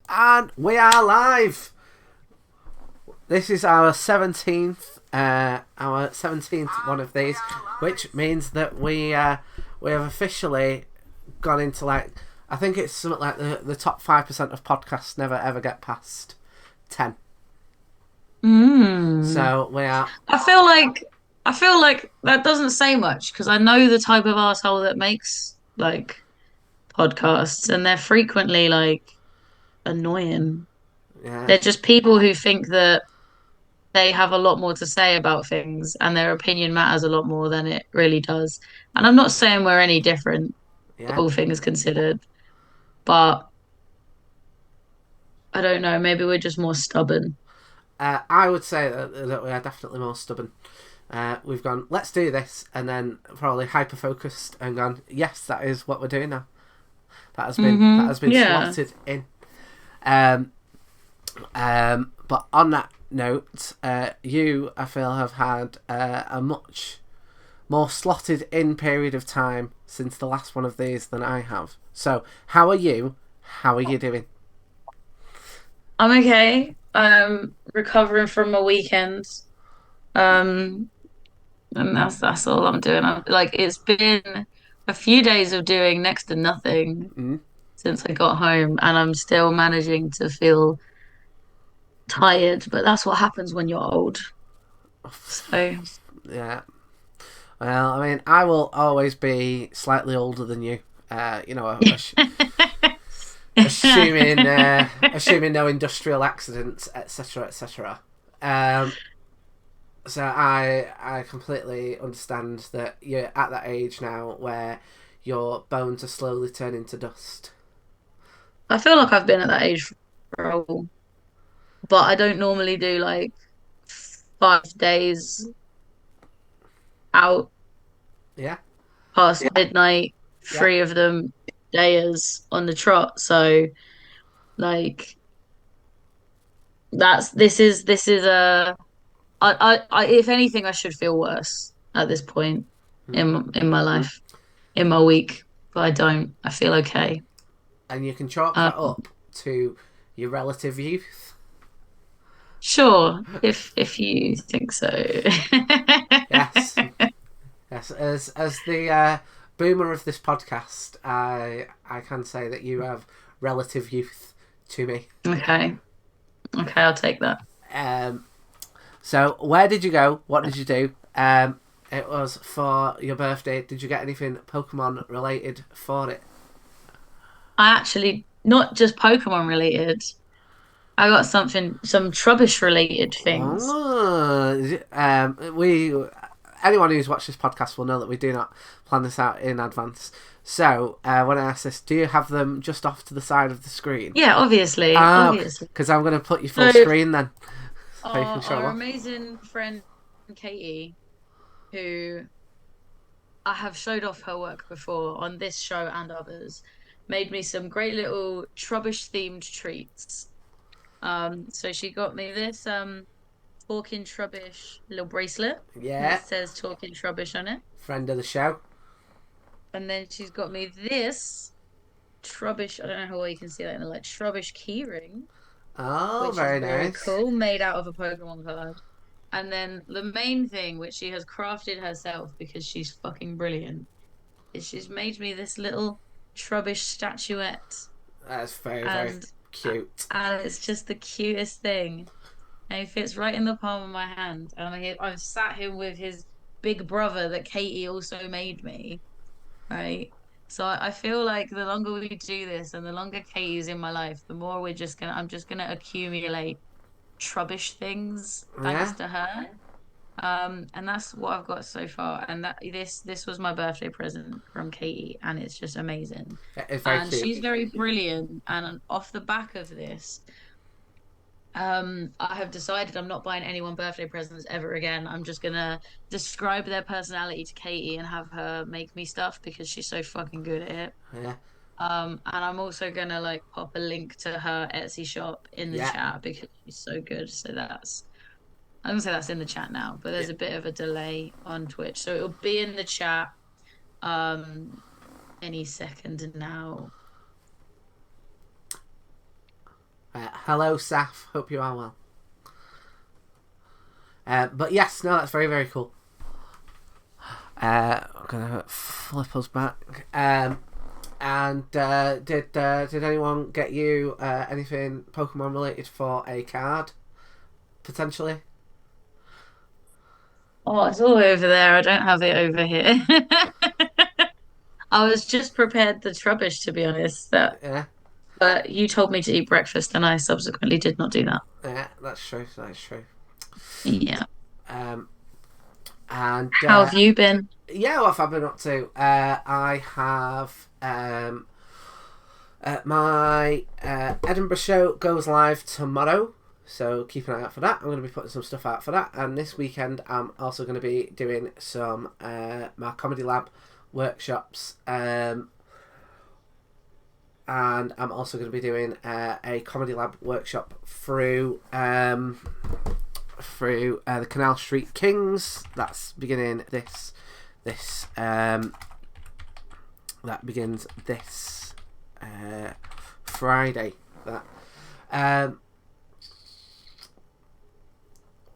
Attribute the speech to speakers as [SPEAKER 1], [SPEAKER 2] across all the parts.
[SPEAKER 1] And we are live. This is our 17th one of these, which means that we have officially gone into I think it's something like the top 5% of podcasts never ever get past 10. So we are.
[SPEAKER 2] I feel like that doesn't say much because I know the type of asshole that makes podcasts, and they're frequently annoying.
[SPEAKER 1] Yeah,
[SPEAKER 2] They're just people who think that they have a lot more to say about things and their opinion matters a lot more than it really does. And I'm not saying we're any different,
[SPEAKER 1] yeah.
[SPEAKER 2] all things considered, but I don't know, maybe we're just more stubborn.
[SPEAKER 1] I would say that we are definitely more stubborn. We've gone, let's do this, and then probably hyper focused and gone, yes, that is what we're doing now. That has been
[SPEAKER 2] Yeah.
[SPEAKER 1] slotted in. Um, but on that note, you, I feel, have had a much more slotted in period of time since the last one of these than I have. So, how are you? How are you doing?
[SPEAKER 2] I'm okay. I'm recovering from my weekend. Um, and that's all I'm doing. It's been a few days of doing next to nothing
[SPEAKER 1] Mm?
[SPEAKER 2] since I got home, and I'm still managing to feel tired, but that's what happens when you're old. So
[SPEAKER 1] Yeah. Well, I mean, I will always be slightly older than you. Assuming no industrial accidents, etc., etc. Um, so I completely understand that you're at that age now where your bones are slowly turning to dust.
[SPEAKER 2] I feel like I've been at that age for a while, but I don't normally do 5 days out
[SPEAKER 1] Yeah,
[SPEAKER 2] past midnight,
[SPEAKER 1] yeah.
[SPEAKER 2] 3 of them days on the trot. So like this is a if anything I should feel worse at this point
[SPEAKER 1] Mm.
[SPEAKER 2] in my life, in my week, but I don't. I feel okay.
[SPEAKER 1] And you can chalk that
[SPEAKER 2] Um,
[SPEAKER 1] up to your relative youth.
[SPEAKER 2] sure, if you think so.
[SPEAKER 1] Yes, yes. As the boomer of this podcast, I can say that you have relative youth to me.
[SPEAKER 2] Okay. Okay, I'll take that.
[SPEAKER 1] Um, so where did you go? What did you do? It was for your birthday. Did you get anything Pokemon related for it?
[SPEAKER 2] I actually not just Pokemon related. I got some Trubbish related things.
[SPEAKER 1] Oh, we anyone who's watched this podcast will know that we do not plan this out in advance. So when I ask this, do you have them just off to the side of the screen?
[SPEAKER 2] Yeah, obviously,
[SPEAKER 1] Ah,
[SPEAKER 2] obviously.
[SPEAKER 1] because I'm going to put you full
[SPEAKER 2] So
[SPEAKER 1] screen then, so you can show them
[SPEAKER 2] our
[SPEAKER 1] off.
[SPEAKER 2] amazing friend Katie, who I have showed off her work before on this show and others, made me some great little Trubbish themed treats. So she got me this Talking Trubbish little bracelet that
[SPEAKER 1] Yeah,
[SPEAKER 2] says Talking Trubbish on it.
[SPEAKER 1] friend of the show.
[SPEAKER 2] And then she's got me this Trubbish, I don't know how well you can see that in the light, Trubbish keyring,
[SPEAKER 1] Oh,
[SPEAKER 2] which is
[SPEAKER 1] very
[SPEAKER 2] very
[SPEAKER 1] nice.
[SPEAKER 2] cool, made out of a Pokemon card. And then the main thing, which she has crafted herself because she's fucking brilliant, is she's made me this little Trubbish statuette.
[SPEAKER 1] That's very very
[SPEAKER 2] And
[SPEAKER 1] cute.
[SPEAKER 2] and it's just the cutest thing. And he fits right in the palm of my hand. And I've sat him with his big brother that Katie also made me, right? So I feel like the longer we do this and the longer Katie's in my life, the more I'm just gonna accumulate Trubbish things thanks
[SPEAKER 1] Yeah,
[SPEAKER 2] to her. And that's what I've got so far. And this was my birthday present from Katie, and it's just amazing.
[SPEAKER 1] it's very
[SPEAKER 2] And
[SPEAKER 1] cute.
[SPEAKER 2] she's very brilliant. And off the back of this, I have decided I'm not buying anyone birthday presents ever again. I'm just gonna describe their personality to Katie and have her make me stuff because she's so fucking good at it.
[SPEAKER 1] Yeah,
[SPEAKER 2] And I'm also gonna pop a link to her Etsy shop in the
[SPEAKER 1] yeah,
[SPEAKER 2] chat because she's so good. So I'm gonna say that's in the chat now, but
[SPEAKER 1] yeah.
[SPEAKER 2] there's a bit of a delay on Twitch. So it'll be in the chat any second now.
[SPEAKER 1] Hello, Saf. Hope you are well. But yes, no, that's very, very cool. I'm gonna flip us back. And did anyone get you anything Pokemon related for a card potentially?
[SPEAKER 2] Oh, it's all over there. I don't have it over here. I was just prepared the Trubbish, to be honest.
[SPEAKER 1] Yeah,
[SPEAKER 2] But you told me to eat breakfast, and I subsequently did not do that.
[SPEAKER 1] yeah, that's true. That's true.
[SPEAKER 2] Yeah.
[SPEAKER 1] Um, and
[SPEAKER 2] How have you been?
[SPEAKER 1] yeah, what have I been up to? I have my Edinburgh show goes live tomorrow, so keep an eye out for that. I'm going to be putting some stuff out for that, and this weekend I'm also going to be doing some my Comedy Lab workshops, and I'm also going to be doing a Comedy Lab workshop through the Canal Street Kings. That's beginning that begins this Friday. That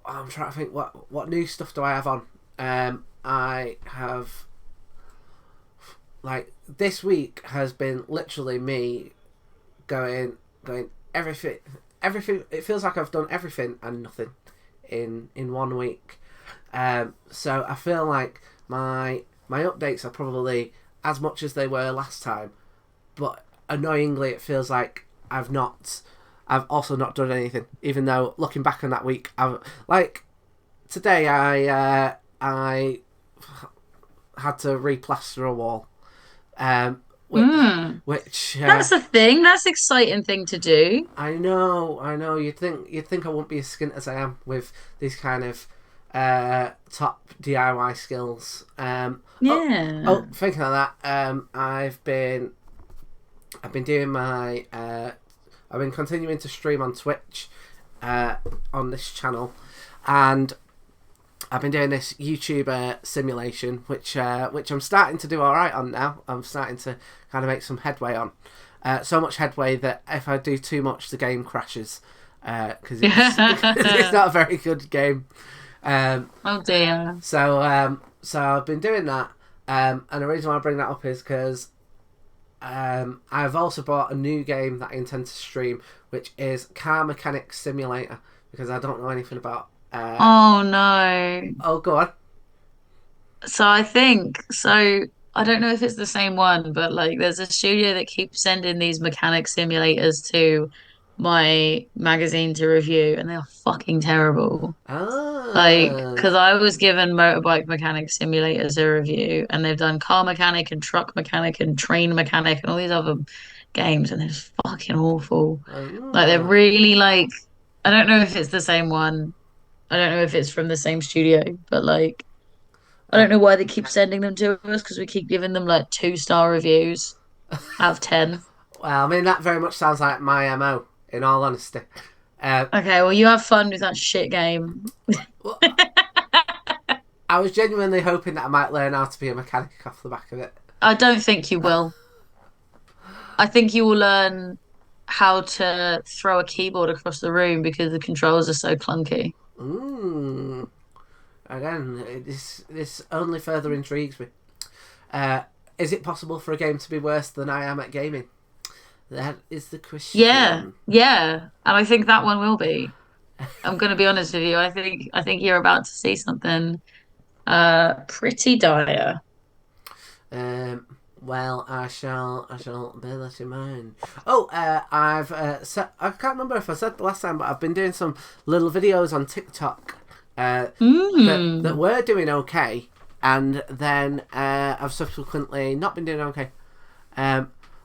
[SPEAKER 1] I'm trying to think what new stuff do I have on. I have, like, this week has been literally me going everything. It feels like I've done everything and nothing in 1 week. So I feel like my updates are probably as much as they were last time, but annoyingly it feels like I've also not done anything, even though looking back on that week, today I had to replaster a wall, which
[SPEAKER 2] That's a thing. That's an exciting thing to do.
[SPEAKER 1] I know. You'd think I wouldn't be as skint as I am with these kind of top DIY skills.
[SPEAKER 2] Yeah.
[SPEAKER 1] Thinking of that, I've been doing my I've been continuing to stream on Twitch on this channel, and I've been doing this YouTuber simulation, which I'm starting to do all right on now. I'm starting to kind of make some headway on. So much headway that if I do too much, the game crashes because it's not a very good game.
[SPEAKER 2] Oh dear.
[SPEAKER 1] So I've been doing that, and the reason why I bring that up is because I've also bought a new game that I intend to stream, which is Car Mechanics Simulator, because I don't know anything about.
[SPEAKER 2] Oh no.
[SPEAKER 1] Oh, go on.
[SPEAKER 2] So I don't know if it's the same one, but like there's a studio that keeps sending these mechanic simulators to my magazine to review, and they are fucking terrible. Like,
[SPEAKER 1] Ah.
[SPEAKER 2] because I was given motorbike mechanic simulator to review, and they've done car mechanic and truck mechanic and train mechanic and all these other games, and they're just fucking awful. Like, they're
[SPEAKER 1] Ah.
[SPEAKER 2] really like, I don't know if it's the same one. I don't know if it's from the same studio, but like, I don't know why they keep sending them to us because we keep giving them like 2-star reviews out of 10.
[SPEAKER 1] Well, I mean, that very much sounds like my MO, in all honesty.
[SPEAKER 2] Okay, well, you have fun with that shit game.
[SPEAKER 1] Well, I was genuinely hoping that I might learn how to be a mechanic off the back of it.
[SPEAKER 2] I don't think you will. I think you will learn how to throw a keyboard across the room because the controls are so clunky.
[SPEAKER 1] Mm. Again, this only further intrigues me. Is it possible for a game to be worse than I am at gaming? That is the question.
[SPEAKER 2] Yeah. And I think that one will be. I'm going to be honest with you. I think you're about to see something pretty dire.
[SPEAKER 1] Well, I shall bear that in mind. Oh, I've I can't remember if I said the last time, but I've been doing some little videos on TikTok that were doing okay, and then I've subsequently not been doing okay.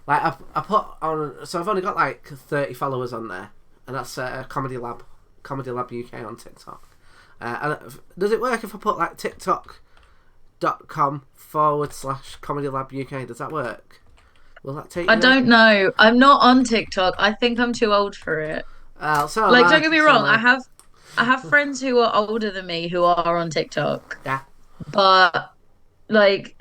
[SPEAKER 1] Like I put on, so I've only got like 30 followers on there, and that's Comedy Lab UK on TikTok. And does it work if I put like TikTok.com/Comedy Lab UK? Does that work? Will that take?
[SPEAKER 2] I don't know. I'm not on TikTok. I think I'm too old for it.
[SPEAKER 1] So
[SPEAKER 2] like, don't get me wrong. I have friends who are older than me who are on TikTok,
[SPEAKER 1] yeah.
[SPEAKER 2] but like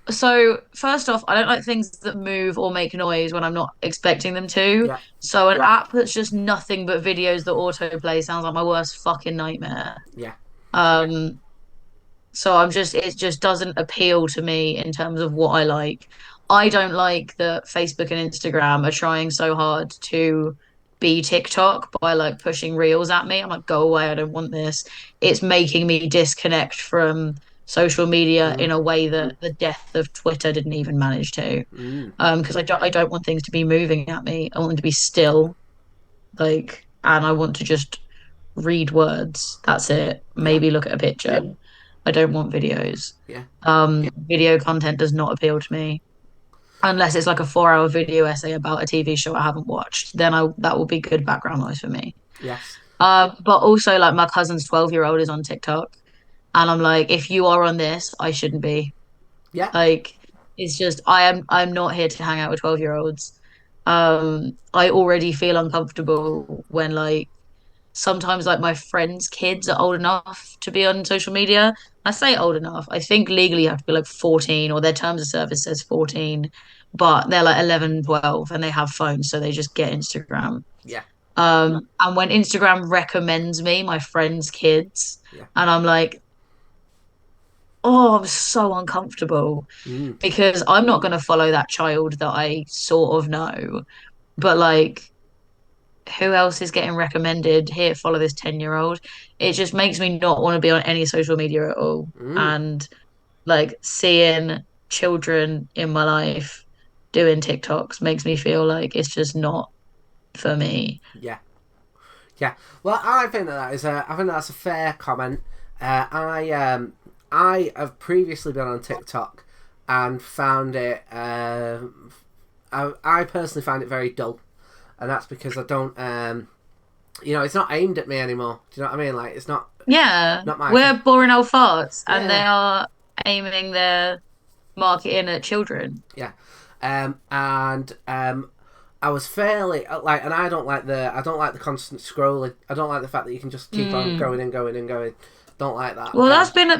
[SPEAKER 2] So first off, I don't like things that move or make noise when I'm not expecting them to.
[SPEAKER 1] Yeah,
[SPEAKER 2] So an app that's just nothing but videos that autoplay sounds like my worst fucking nightmare.
[SPEAKER 1] yeah.
[SPEAKER 2] Um, So I'm just, it just doesn't appeal to me in terms of what I like. I don't like that Facebook and Instagram are trying so hard to be TikTok by like pushing reels at me. I'm like, go away, I don't want this. It's making me disconnect from social media
[SPEAKER 1] Mm,
[SPEAKER 2] in a way that the death of Twitter didn't even manage to.
[SPEAKER 1] mm,
[SPEAKER 2] Because I don't want things to be moving at me. I want them to be still, like, and I want to just read words. That's it.
[SPEAKER 1] yeah,
[SPEAKER 2] Maybe look at a picture. I don't want videos.
[SPEAKER 1] yeah,
[SPEAKER 2] Video content does not appeal to me unless it's like a 4 hour video essay about a TV show I haven't watched. Then I that will be good background noise for me.
[SPEAKER 1] yes,
[SPEAKER 2] But also like my cousin's 12-year-old is on TikTok, and I'm like, if you are on this, I shouldn't be.
[SPEAKER 1] yeah,
[SPEAKER 2] Like, it's just I'm not here to hang out with 12-year-olds. I already feel uncomfortable when like sometimes like my friends' kids are old enough to be on social media. I say old enough. I think legally you have to be like 14 or their terms of service says 14, but they're like 11, 12, and they have phones, so they just get Instagram.
[SPEAKER 1] yeah,
[SPEAKER 2] And when Instagram recommends me my friends' kids,
[SPEAKER 1] yeah.
[SPEAKER 2] and I'm like, oh, I'm so uncomfortable
[SPEAKER 1] Mm,
[SPEAKER 2] because I'm not going to follow that child that I sort of know. But like, who else is getting recommended? Here, follow this 10-year-old. It just makes me not want to be on any social media at all.
[SPEAKER 1] mm,
[SPEAKER 2] And like seeing children in my life doing TikToks makes me feel like it's just not for me.
[SPEAKER 1] yeah, yeah. Well, I think that is I think that's a fair comment. I have previously been on TikTok and found it. I personally find it very dull, and that's because I don't. It's not aimed at me anymore. Do you know what I mean? Like, it's
[SPEAKER 2] Yeah,
[SPEAKER 1] not my
[SPEAKER 2] we're
[SPEAKER 1] thing.
[SPEAKER 2] boring old farts, and they
[SPEAKER 1] Yeah,
[SPEAKER 2] are aiming their marketing at children.
[SPEAKER 1] yeah. And I was fairly like, and I don't like the constant scrolling. I don't like the fact that you can just keep on going
[SPEAKER 2] Mm.
[SPEAKER 1] and going and going. Don't like that.
[SPEAKER 2] Well, that's been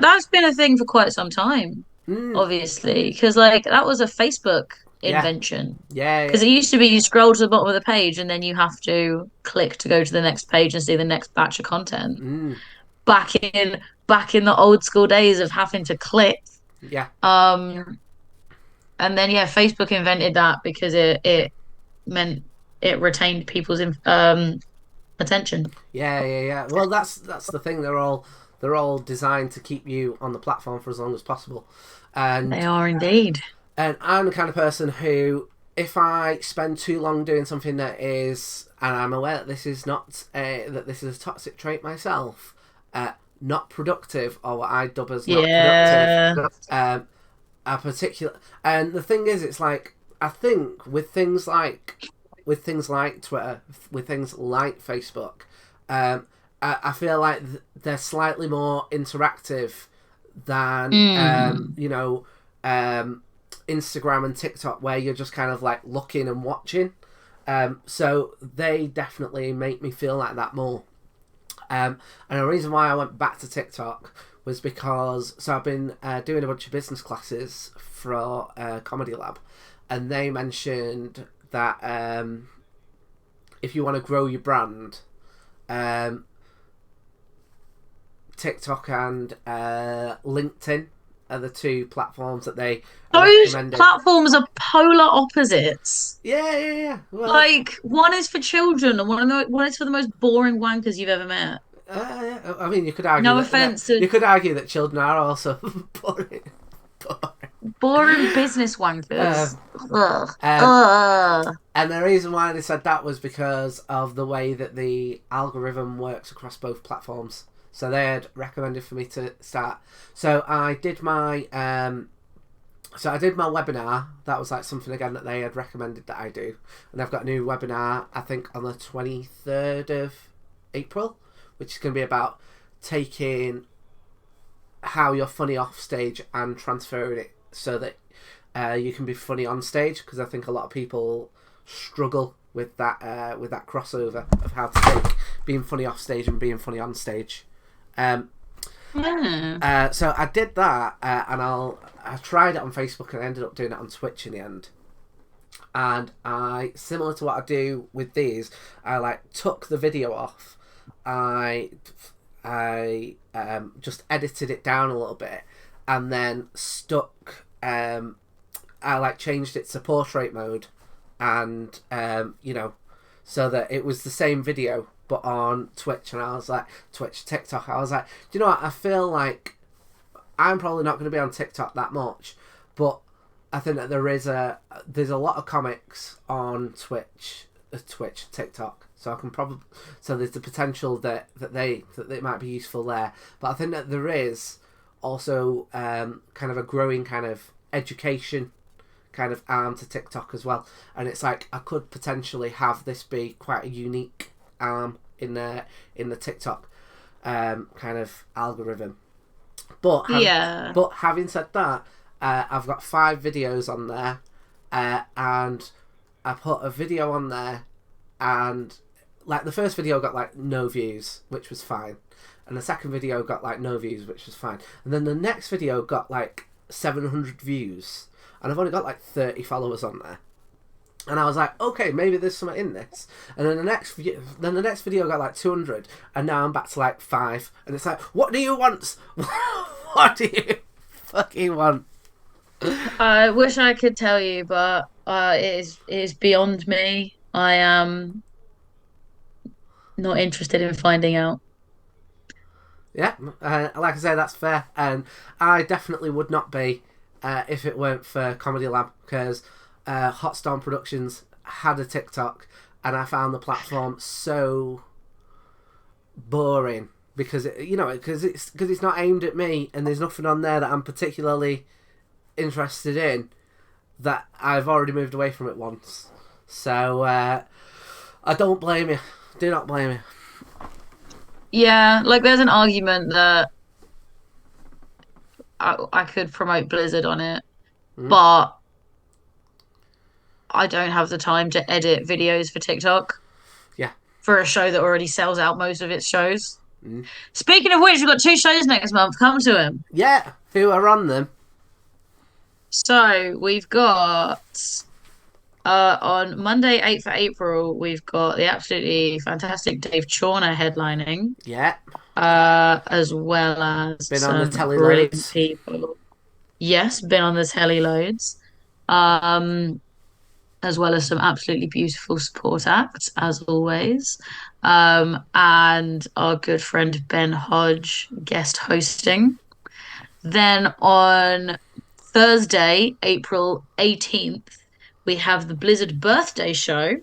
[SPEAKER 2] a thing for quite some time,
[SPEAKER 1] Mm,
[SPEAKER 2] obviously, because like that was a Facebook
[SPEAKER 1] yeah,
[SPEAKER 2] invention.
[SPEAKER 1] yeah,
[SPEAKER 2] Because
[SPEAKER 1] yeah.
[SPEAKER 2] it used to be you scroll to the bottom of the page and then you have to click to go to the next page and see the next batch of content.
[SPEAKER 1] Mm,
[SPEAKER 2] Back in back in the old school days of having to click.
[SPEAKER 1] yeah,
[SPEAKER 2] Um, and then yeah, Facebook invented that because it meant it retained people's attention.
[SPEAKER 1] yeah, yeah, yeah. Well, that's the thing. They're all designed to keep you on the platform for as long as possible,
[SPEAKER 2] They
[SPEAKER 1] and
[SPEAKER 2] are indeed.
[SPEAKER 1] and I'm the kind of person who, if I spend too long doing something and I'm aware that this is not that this is a toxic trait myself, not productive, or what I dub as not productive,
[SPEAKER 2] Yeah.
[SPEAKER 1] um, a particular. And the thing is, it's like I think with things like Twitter, with things like Facebook, I feel like they're slightly more interactive than
[SPEAKER 2] Mm.
[SPEAKER 1] Instagram and TikTok, where you're just kind of like looking and watching. So they definitely make me feel like that more. And the reason why I went back to TikTok was because I've been doing a bunch of business classes for Comedy Lab, and they mentioned that if you want to grow your brand, um, TikTok and LinkedIn are the two platforms that they are
[SPEAKER 2] Those
[SPEAKER 1] recommending.
[SPEAKER 2] platforms are polar opposites.
[SPEAKER 1] Yeah, yeah, yeah. Well,
[SPEAKER 2] Like one is for children and one is for the most boring wankers you've ever met.
[SPEAKER 1] yeah. I mean, you could argue
[SPEAKER 2] No
[SPEAKER 1] that
[SPEAKER 2] offense to
[SPEAKER 1] you could argue that children are also boring.
[SPEAKER 2] boring business
[SPEAKER 1] Uh,
[SPEAKER 2] wankers. Ugh.
[SPEAKER 1] um,
[SPEAKER 2] Ugh.
[SPEAKER 1] and the reason why they said that was because of the way that the algorithm works across both platforms. So they had recommended for me to start. So I did my webinar. That was like something again that they had recommended that I do. And I've got a new webinar, I think, on the 23rd of April, which is going to be about taking how you're funny off stage and transferring it so that you can be funny on stage, because I think a lot of people struggle with that crossover of how to take being funny off stage and being funny on stage. Um,
[SPEAKER 2] Yeah.
[SPEAKER 1] So I did that, and I tried it on Facebook and I ended up doing it on Twitch in the end. And I, similar to what I do with these, I like took the video off. I just edited it down a little bit, and then stuck. I like changed it to portrait mode, and so that it was the same video but on Twitch. And I was like, Twitch, TikTok. I was like, do you know what? I feel like I'm probably not going to be on TikTok that much, but I think that there's a lot of comics on TikTok. So I can probably, so there's the potential that it might be useful there. But I think that there is also kind of a growing kind of education kind of arm to TikTok as well. And it's like I could potentially have this be quite a unique arm in the TikTok kind of algorithm. But having said that, I've got 5 videos on there, and I put a video on there, and like the first video got like no views, which was fine, and the second video got like no views, which was fine, and then the next video got like 700 views, and I've only got like 30 followers on there. And I was like, okay, maybe there's something in this. And then the next video got like 200, and now I'm back to like 5. And it's like, what do you want? What do you fucking want?
[SPEAKER 2] I wish I could tell you, but it is beyond me. I am not interested in finding out.
[SPEAKER 1] Yeah, like I say, that's fair. And I definitely would not be if it weren't for Comedy Lab, because Hot Storm Productions had a TikTok, and I found the platform so boring because it's not aimed at me, and there's nothing on there that I'm particularly interested in, that I've already moved away from it once. So I don't blame you. Do not blame you.
[SPEAKER 2] Yeah, like there's an argument that I could promote Blizzard on it, but I don't have the time to edit videos for TikTok
[SPEAKER 1] Yeah.
[SPEAKER 2] for a show that already sells out most of its shows. Speaking of which, we've got 2 shows next month. Come to them.
[SPEAKER 1] Yeah. Who are on them?
[SPEAKER 2] So we've got on Monday, 8th of April, we've got the absolutely fantastic Dave Chawner headlining,
[SPEAKER 1] Yeah.
[SPEAKER 2] as well as
[SPEAKER 1] Been on the
[SPEAKER 2] some
[SPEAKER 1] telly
[SPEAKER 2] brilliant
[SPEAKER 1] loads.
[SPEAKER 2] people. Yes, been on the telly loads. As well as some absolutely beautiful support acts, as always. And our good friend Ben Hodge guest hosting. Then on Thursday, April 18th, we have the Blizzard birthday show,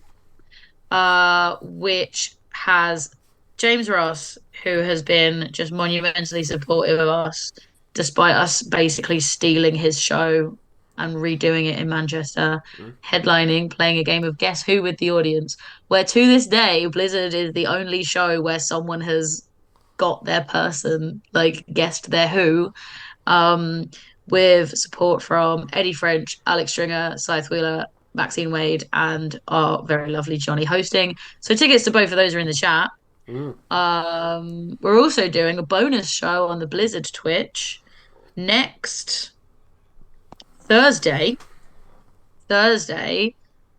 [SPEAKER 2] which has James Ross, who has been just monumentally supportive of us, despite us basically stealing his show and redoing it in Manchester, headlining, playing a game of Guess Who with the audience, where to this day, Blizzard is the only show where someone has got their person, like guessed their who, um, with support from Eddie French, Alex Stringer, Scythe Wheeler, Maxine Wade, and our very lovely Johnny hosting. So tickets to both of those are in the chat. We're also doing a bonus show on the Blizzard Twitch next Thursday. Thursday,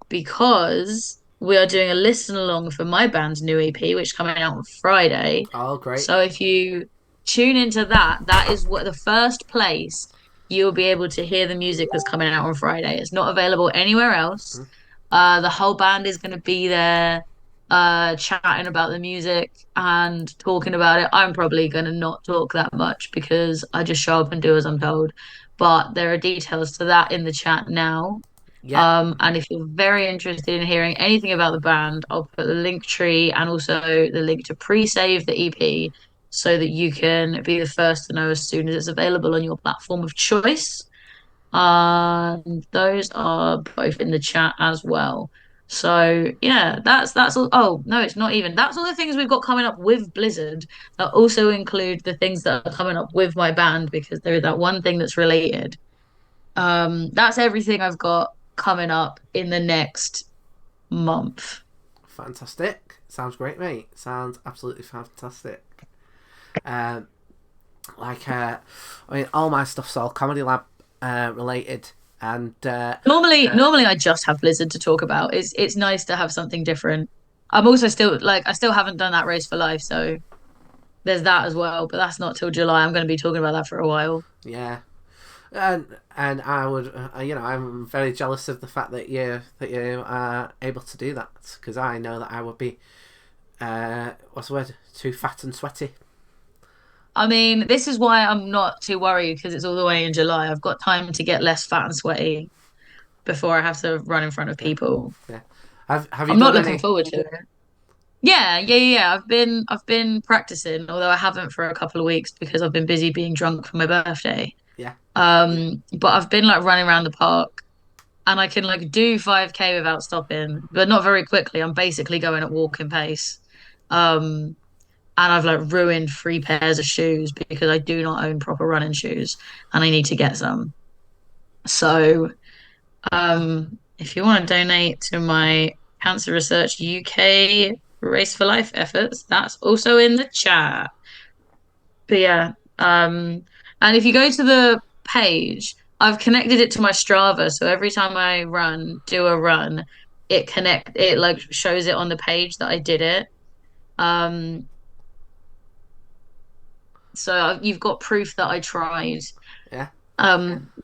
[SPEAKER 2] because we are doing a listen along for my band's new EP, which is coming out on Friday.
[SPEAKER 1] Oh, great.
[SPEAKER 2] So if you tune into that, that is what the first place you'll be able to hear the music that's coming out on Friday. It's not available anywhere else. The whole band is going to be there, chatting about the music and talking about it. I'm probably going to not talk that much because I just show up and do as I'm told. But there are details to that in the chat now.
[SPEAKER 1] Yeah.
[SPEAKER 2] And if you're very interested in hearing anything about the band, I'll put the link tree and also the link to pre-save the EP so that you can be the first to know as soon as it's available on your platform of choice. Those are both in the chat as well. So yeah, that's all. Oh no, it's not even. That's all the things we've got coming up with Blizzard that also include the things that are coming up with my band because there is that one thing that's related. That's everything I've got coming up in the next month.
[SPEAKER 1] Fantastic. Sounds great, mate. Sounds absolutely fantastic. like I mean, all my stuff's all Comedy Lab related, and
[SPEAKER 2] Normally I just have Blizzard to talk about. It's nice to have something different. I'm also still like I still haven't done that race for life, so there's that as well. But that's not till July. I'm going to be talking about that for a while.
[SPEAKER 1] yeah. And I would, I'm very jealous of the fact that you are able to do that, because I know that I would be, what's the word, too fat and sweaty.
[SPEAKER 2] I mean, this is why I'm not too worried because it's all the way in July. I've got time to get less fat and sweaty before I have to run in front of
[SPEAKER 1] Yeah,
[SPEAKER 2] people.
[SPEAKER 1] yeah. Have you
[SPEAKER 2] I'm not
[SPEAKER 1] done
[SPEAKER 2] looking
[SPEAKER 1] any?
[SPEAKER 2] forward to it. Yeah. I've been practicing, although I haven't for a couple of weeks because I've been busy being drunk for my birthday.
[SPEAKER 1] Yeah,
[SPEAKER 2] But I've been like running around the park and I can like do 5K without stopping, but not very quickly. I'm basically going at walking pace. Um, and I've like ruined 3 pairs of shoes because I do not own proper running shoes and I need to get some. So, if you want to donate to my Cancer Research UK Race for Life efforts, that's also in the chat. But yeah, and if you go to the page, I've connected it to my Strava, so every time I do a run, it like shows it on the page that I did it. Um, so you've got proof that I tried.
[SPEAKER 1] yeah,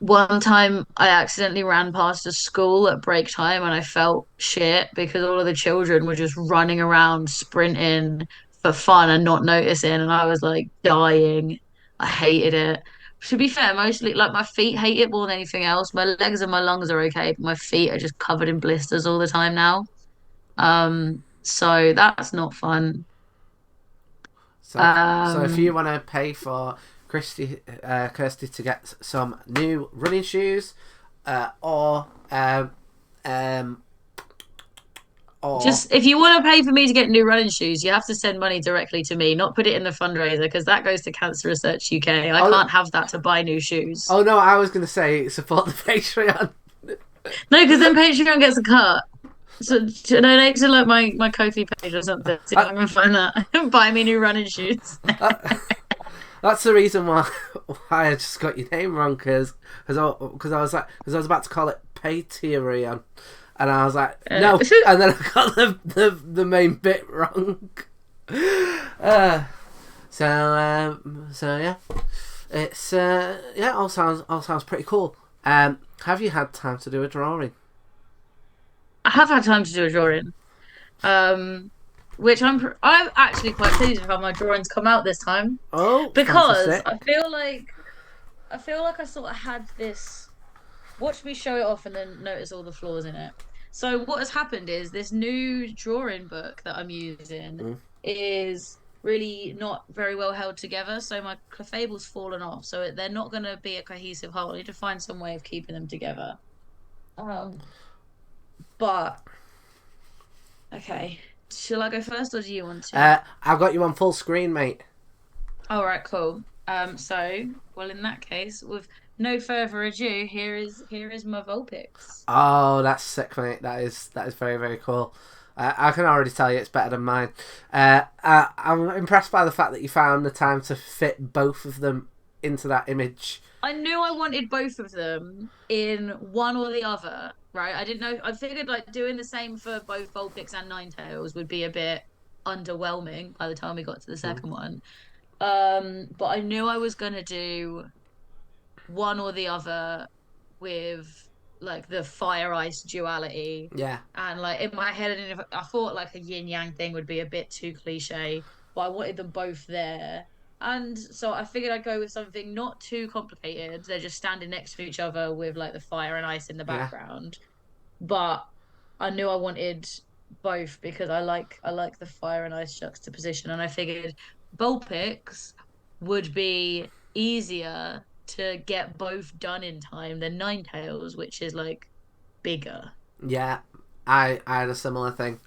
[SPEAKER 2] One time I accidentally ran past a school at break time and I felt shit because all of the children were just running around sprinting for fun and not noticing, and I was like dying. I hated it. To be fair, mostly like my feet hate it more than anything else. My legs and my lungs are okay, but my feet are just covered in blisters all the time now. So that's not fun.
[SPEAKER 1] so if you
[SPEAKER 2] Um,
[SPEAKER 1] want to pay for Kirsty to get some new running shoes, or um, or
[SPEAKER 2] Just if you want to pay for me to get new running shoes, you have to send money directly to me, not put it in the fundraiser because that goes to Cancer Research UK. I
[SPEAKER 1] oh,
[SPEAKER 2] can't have that to buy new shoes.
[SPEAKER 1] oh no, I was going to say support the Patreon.
[SPEAKER 2] No, because then Patreon gets a cut. So donate to like my Ko-fi page or something. See if I can find that. Buy me new running shoes.
[SPEAKER 1] That's the reason why I just got your name wrong, because I was about to call it Patreon, and I was like no, and then I got the main bit wrong. So yeah, it's yeah, all sounds pretty cool. Have you had time to do a drawing?
[SPEAKER 2] I have had time to do a drawing. Which I'm actually quite pleased with how my drawings come out this time
[SPEAKER 1] Oh,
[SPEAKER 2] because
[SPEAKER 1] fantastic!
[SPEAKER 2] I feel like I sort of had this. Watch me show it off and then notice all the flaws in it. So what has happened is this new drawing book that I'm using
[SPEAKER 1] Mm.
[SPEAKER 2] is really not very well held together. So my clefable's fallen off. So they're not going to be a cohesive whole. I need to find some way of keeping them together. Um, but okay, shall I go first or do you want to?
[SPEAKER 1] I've got you on full screen, mate.
[SPEAKER 2] All right, cool. Well, in that case, with no further ado, here is my Vulpix.
[SPEAKER 1] Oh, that's sick, mate. That is very, very cool. I can already tell you it's better than mine. I'm impressed by the fact that you found the time to fit both of them into that image.
[SPEAKER 2] I knew I wanted both of them in one or the other, right? I didn't know. I figured like doing the same for both Vulpix and Ninetales would be a bit underwhelming by the time we got to the
[SPEAKER 1] Mm.
[SPEAKER 2] second one. But I knew I was gonna do one or the other with like the fire ice duality.
[SPEAKER 1] Yeah,
[SPEAKER 2] And like in my head, I thought like a yin yang thing would be a bit too cliche, but I wanted them both there. And so I figured I'd go with something not too complicated. They're just standing next to each other with like the fire and ice in the
[SPEAKER 1] yeah,
[SPEAKER 2] background. But I knew I wanted both because I like the fire and ice juxtaposition, and I figured Vulpix would be easier to get both done in time than Ninetales, which is like bigger.
[SPEAKER 1] yeah. I had a similar thing.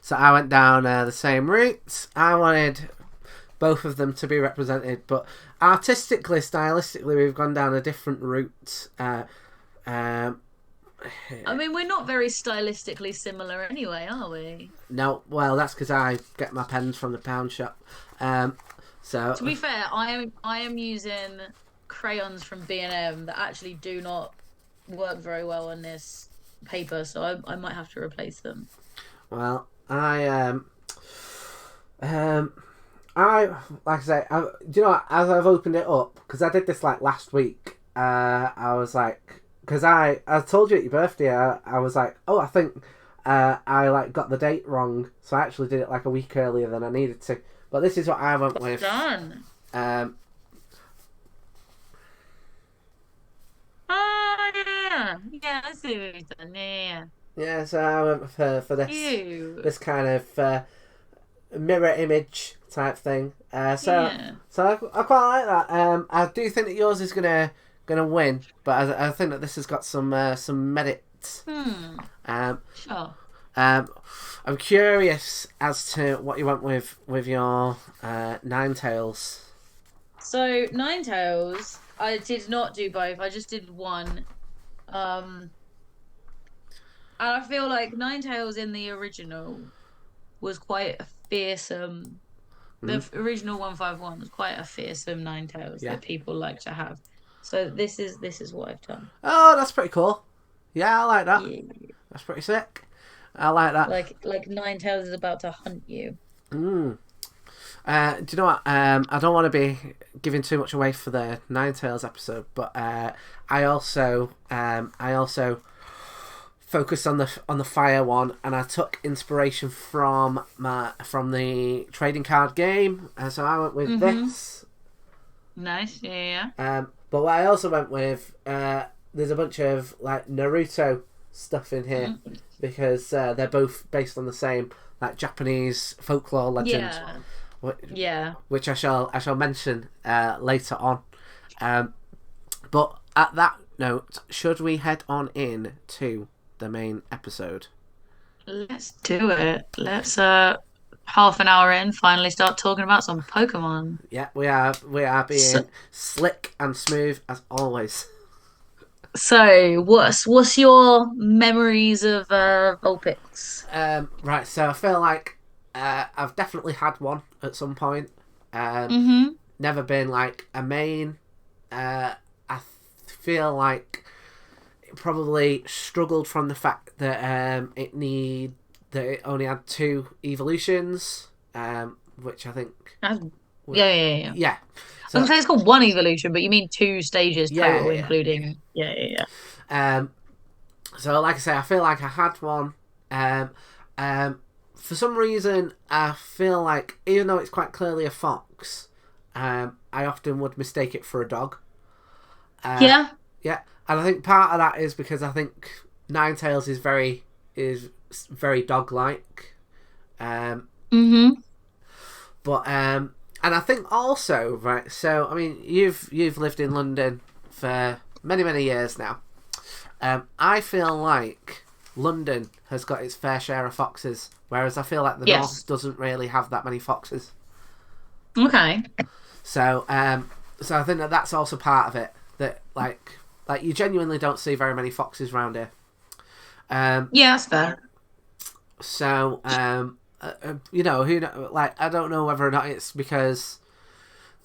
[SPEAKER 1] So I went down the same route. I wanted both of them to be represented, but artistically, stylistically, we've gone down a different route. Um,
[SPEAKER 2] I mean, we're not very stylistically similar anyway, are we?
[SPEAKER 1] no, well, that's because I get my pens from the pound shop. So
[SPEAKER 2] To be fair, I am using crayons from B&M that actually do not work very well on this paper, so I might have to replace them.
[SPEAKER 1] well, um I like I say, do you know what, as I've opened it up, because I did this like last week. I was like, because I told you at your birthday, I was like, oh, I think I like got the date wrong, so I actually did it like a week earlier than I needed to. But this is what I went with.
[SPEAKER 2] Done.
[SPEAKER 1] Um,
[SPEAKER 2] Oh yeah, yeah, I see what you've done. Yeah,
[SPEAKER 1] yeah, so I went for this
[SPEAKER 2] you.
[SPEAKER 1] this kind of mirror image type thing.
[SPEAKER 2] Yeah.
[SPEAKER 1] So I quite like that. I do think that yours is gonna win, but I think that this has got some merit.
[SPEAKER 2] Hmm.
[SPEAKER 1] Um,
[SPEAKER 2] Sure.
[SPEAKER 1] um, I'm curious as to what you went with your Ninetales.
[SPEAKER 2] So Ninetales, I did not do both. I just did one. Um, and I feel like Ninetales in the original was quite a fearsome. The
[SPEAKER 1] Mm,
[SPEAKER 2] original 151 was quite a fearsome Ninetales
[SPEAKER 1] yeah.
[SPEAKER 2] that people like to have. So this is what I've done.
[SPEAKER 1] Oh, that's pretty cool. Yeah, I like that.
[SPEAKER 2] Yeah.
[SPEAKER 1] That's pretty sick. I like that.
[SPEAKER 2] Like Ninetales is about to hunt you.
[SPEAKER 1] Mm. Do you know what? I don't want to be giving too much away for the Ninetales episode, but I also focused on the fire one, and I took inspiration from the trading card game, and so I went with
[SPEAKER 2] Mm-hmm.
[SPEAKER 1] this.
[SPEAKER 2] Nice. Yeah.
[SPEAKER 1] But what I also went with, there's a bunch of like Naruto stuff in here
[SPEAKER 2] Yeah.
[SPEAKER 1] because they're both based on the same like Japanese folklore legend,
[SPEAKER 2] Yeah.
[SPEAKER 1] wh-
[SPEAKER 2] Yeah.
[SPEAKER 1] which I shall mention later on. But at that note, should we head on in to the main episode?
[SPEAKER 2] Let's do it. Let's half an hour in, finally start talking about some Pokemon.
[SPEAKER 1] Yeah, we are
[SPEAKER 2] So,
[SPEAKER 1] being slick and smooth as always.
[SPEAKER 2] so what's your memories of Vulpix?
[SPEAKER 1] Right, so I feel like I've definitely had one at some point. Um,
[SPEAKER 2] Mm-hmm.
[SPEAKER 1] Never been like a main. I feel like it probably struggled from the fact that it only had two evolutions, which I think.
[SPEAKER 2] Yeah, yeah, yeah, yeah.
[SPEAKER 1] Yeah.
[SPEAKER 2] I was
[SPEAKER 1] So
[SPEAKER 2] gonna say it's called one evolution, but you mean two stages
[SPEAKER 1] yeah,
[SPEAKER 2] total,
[SPEAKER 1] yeah,
[SPEAKER 2] including yeah, yeah,
[SPEAKER 1] yeah. So like I say, I feel like I had one. Um, for some reason, I feel like even though it's quite clearly a fox, I often would mistake it for a dog. Uh,
[SPEAKER 2] yeah.
[SPEAKER 1] yeah, and I think part of that is because I think Ninetales is very dog like. Um,
[SPEAKER 2] Mm-hmm.
[SPEAKER 1] and I think also right. So I mean, you've lived in London for many many years now. I feel like London has got its fair share of foxes, whereas I feel like the
[SPEAKER 2] Yes.
[SPEAKER 1] north doesn't really have that many foxes.
[SPEAKER 2] Okay.
[SPEAKER 1] So, so I think that that's also part of it. That like you genuinely don't see very many foxes around here.
[SPEAKER 2] Yeah, that's fair.
[SPEAKER 1] So, who like I don't know whether or not it's because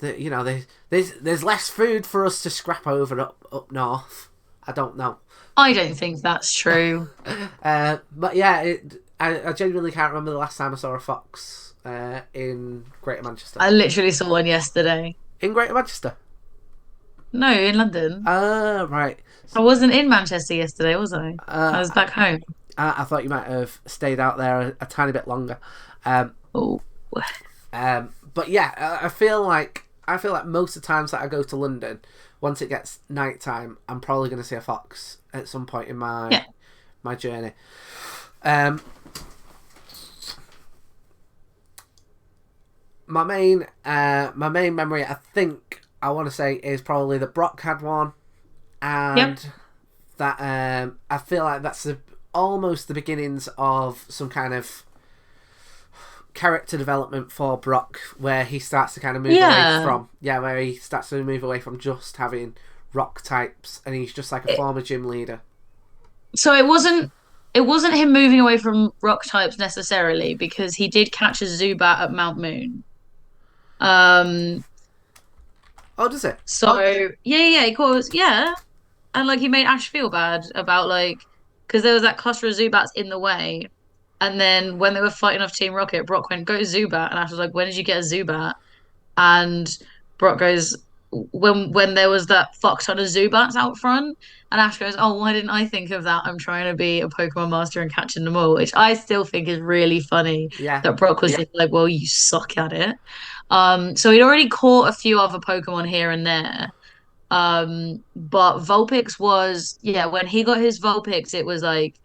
[SPEAKER 1] there's less food for us to scrap over up north. I don't know.
[SPEAKER 2] I don't think that's true.
[SPEAKER 1] But yeah, I genuinely can't remember the last time I saw a fox in Greater Manchester.
[SPEAKER 2] I literally saw one yesterday.
[SPEAKER 1] In Greater Manchester?
[SPEAKER 2] No, in London.
[SPEAKER 1] Ah, right.
[SPEAKER 2] I wasn't in Manchester yesterday, was I? I
[SPEAKER 1] Uh,
[SPEAKER 2] was back home.
[SPEAKER 1] I thought you might have stayed out there a tiny bit longer. Um,
[SPEAKER 2] Oh.
[SPEAKER 1] but yeah, I feel like most of the times that I go to London, once it gets night time, I'm probably going to see a fox at some point in my
[SPEAKER 2] Yeah.
[SPEAKER 1] my journey. Um, my main memory, I think I want to say, is probably that Brock had one,
[SPEAKER 2] Yep.
[SPEAKER 1] and that I feel like that's almost the beginnings of some kind of character development for Brock, where he starts to kind of move away
[SPEAKER 2] Yeah.
[SPEAKER 1] from where he starts to move away from just having rock types, and he's just like a
[SPEAKER 2] It-
[SPEAKER 1] former gym leader.
[SPEAKER 2] so it wasn't him moving away from rock types necessarily because he did catch a Zubat at Mount Moon. Um,
[SPEAKER 1] Oh, does it?
[SPEAKER 2] so
[SPEAKER 1] Oh,
[SPEAKER 2] yeah, he calls, yeah. And like he made Ash feel bad about like because there was that cluster of Zubats in the way. And then when they were fighting off Team Rocket, Brock went, go Zubat. And Ash was like, when did you get a Zubat? And Brock goes, when there was that fuck ton of Zubats out front. And Ash goes, oh, why didn't I think of that? I'm trying to be a Pokemon master and catching them all, which I still think is really funny
[SPEAKER 1] yeah,
[SPEAKER 2] that Brock was just like, well, you suck at it. So he'd already caught a few other Pokemon here and there. But Vulpix was, yeah, when he got his Vulpix, it was like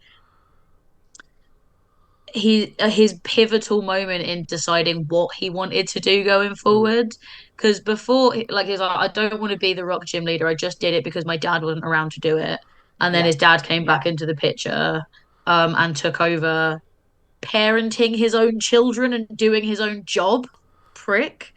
[SPEAKER 2] his pivotal moment in deciding what he wanted to do going
[SPEAKER 1] mm,
[SPEAKER 2] forward. Because before, like, he's like, I don't want to be the Rock Gym leader. I just did it because my dad wasn't around to do it. And then
[SPEAKER 1] yeah,
[SPEAKER 2] his dad came back into the picture, and took over parenting his own children and doing his own job. Prick.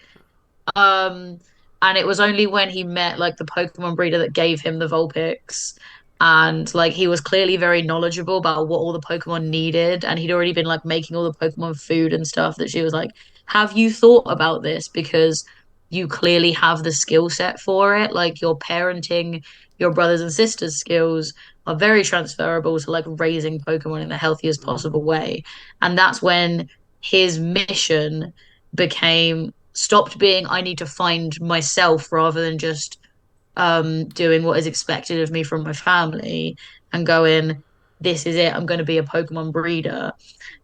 [SPEAKER 2] Um, and it was only when he met like the Pokemon breeder that gave him the Vulpix. And like he was clearly very knowledgeable about what all the Pokemon needed. And he'd already been like making all the Pokemon food and stuff that she was like, have you thought about this? Because you clearly have the skill set for it. Like your parenting, your brothers and sisters' skills are very transferable to like raising Pokemon in the healthiest
[SPEAKER 1] mm,
[SPEAKER 2] possible way. And that's when his mission became stopped being I need to find myself rather than just doing what is expected of me from my family and going, this is it, I'm going to be a Pokemon breeder.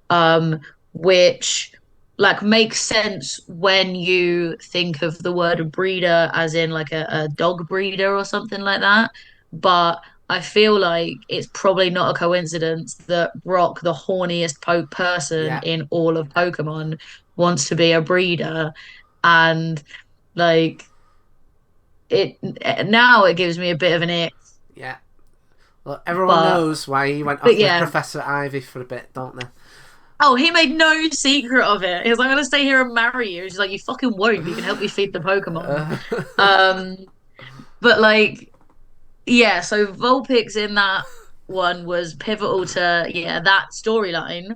[SPEAKER 2] um, which like makes sense when you think of the word breeder as in like a dog breeder or something like that. But I feel like it's probably not a coincidence that Brock, the horniest person
[SPEAKER 1] yeah,
[SPEAKER 2] in all of Pokemon, wants to be a breeder. And like it now it gives me a bit of an ick.
[SPEAKER 1] yeah. Well, everyone
[SPEAKER 2] But
[SPEAKER 1] knows why he went
[SPEAKER 2] but
[SPEAKER 1] off with
[SPEAKER 2] yeah.
[SPEAKER 1] Professor Ivy for a bit, don't they?
[SPEAKER 2] Oh, he made no secret of it. He was like, I'm gonna stay here and marry you. She's like, you fucking won't, but you can help me feed the Pokemon.
[SPEAKER 1] Uh,
[SPEAKER 2] Um, but like, yeah, so Vulpix in that one was pivotal to, yeah, that storyline.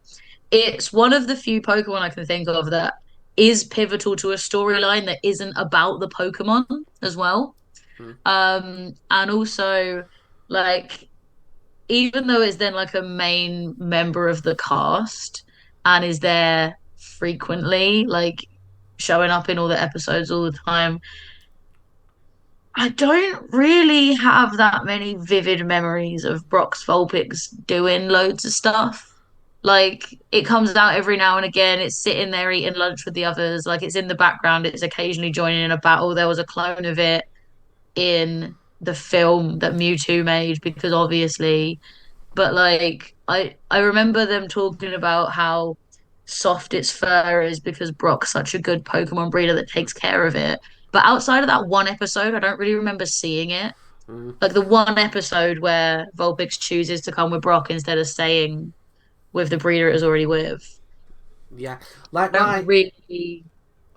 [SPEAKER 2] It's one of the few Pokemon I can think of that is pivotal to a storyline that isn't about the Pokemon as well.
[SPEAKER 1] mm,
[SPEAKER 2] And also like even though it's then like a main member of the cast and is there frequently, like showing up in all the episodes all the time, I don't really have that many vivid memories of Brock's Vulpix doing loads of stuff. Like it comes out every now and again, it's sitting there eating lunch with the others, like it's in the background, it's occasionally joining in a battle. There was a clone of it in the film that Mewtwo made because obviously but like I remember them talking about how soft its fur is because Brock's such a good Pokemon breeder that
[SPEAKER 1] mm,
[SPEAKER 2] takes care of it. But outside of that one episode, I don't really remember seeing it.
[SPEAKER 1] mm,
[SPEAKER 2] Like the one episode where Vulpix chooses to come with Brock instead of staying with the breeder it was already with.
[SPEAKER 1] yeah. Like
[SPEAKER 2] I don't
[SPEAKER 1] my
[SPEAKER 2] really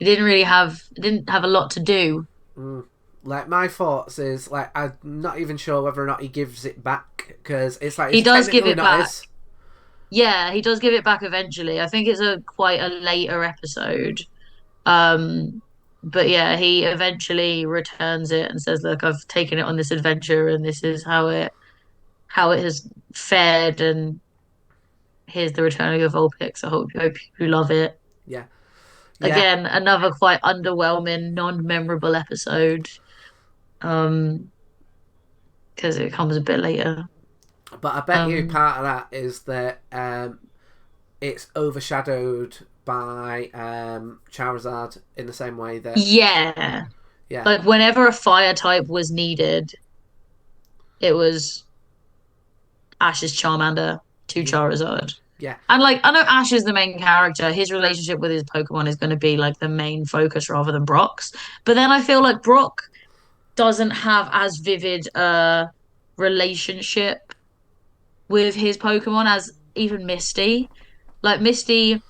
[SPEAKER 2] it didn't have a lot to do.
[SPEAKER 1] mm, like my thoughts is like I'm not even sure whether or not he gives it back because it's like
[SPEAKER 2] He
[SPEAKER 1] it's
[SPEAKER 2] does give
[SPEAKER 1] technically
[SPEAKER 2] it
[SPEAKER 1] not
[SPEAKER 2] back.
[SPEAKER 1] his.
[SPEAKER 2] Yeah, he does give it back eventually. I think it's a quite a later episode. Um, but yeah, he eventually returns it and says, "Look, I've taken it on this adventure, and this is how it has fared, and here's the return of your Vulpix. I hope you love it."
[SPEAKER 1] Yeah, yeah.
[SPEAKER 2] Again, another quite underwhelming, non-memorable episode. Um, because it comes a bit later.
[SPEAKER 1] But I bet you
[SPEAKER 2] Um,
[SPEAKER 1] part of that is that it's overshadowed by Charizard in the same way that
[SPEAKER 2] yeah,
[SPEAKER 1] yeah,
[SPEAKER 2] like whenever a fire type was needed, it was Ash's Charmander to
[SPEAKER 1] mm,
[SPEAKER 2] Charizard.
[SPEAKER 1] yeah,
[SPEAKER 2] And like I know Ash is the main character. His relationship with his Pokemon is going to be like the main focus rather than Brock's. But then I feel like Brock doesn't have as vivid a relationship with his Pokemon as even Misty. Like Misty,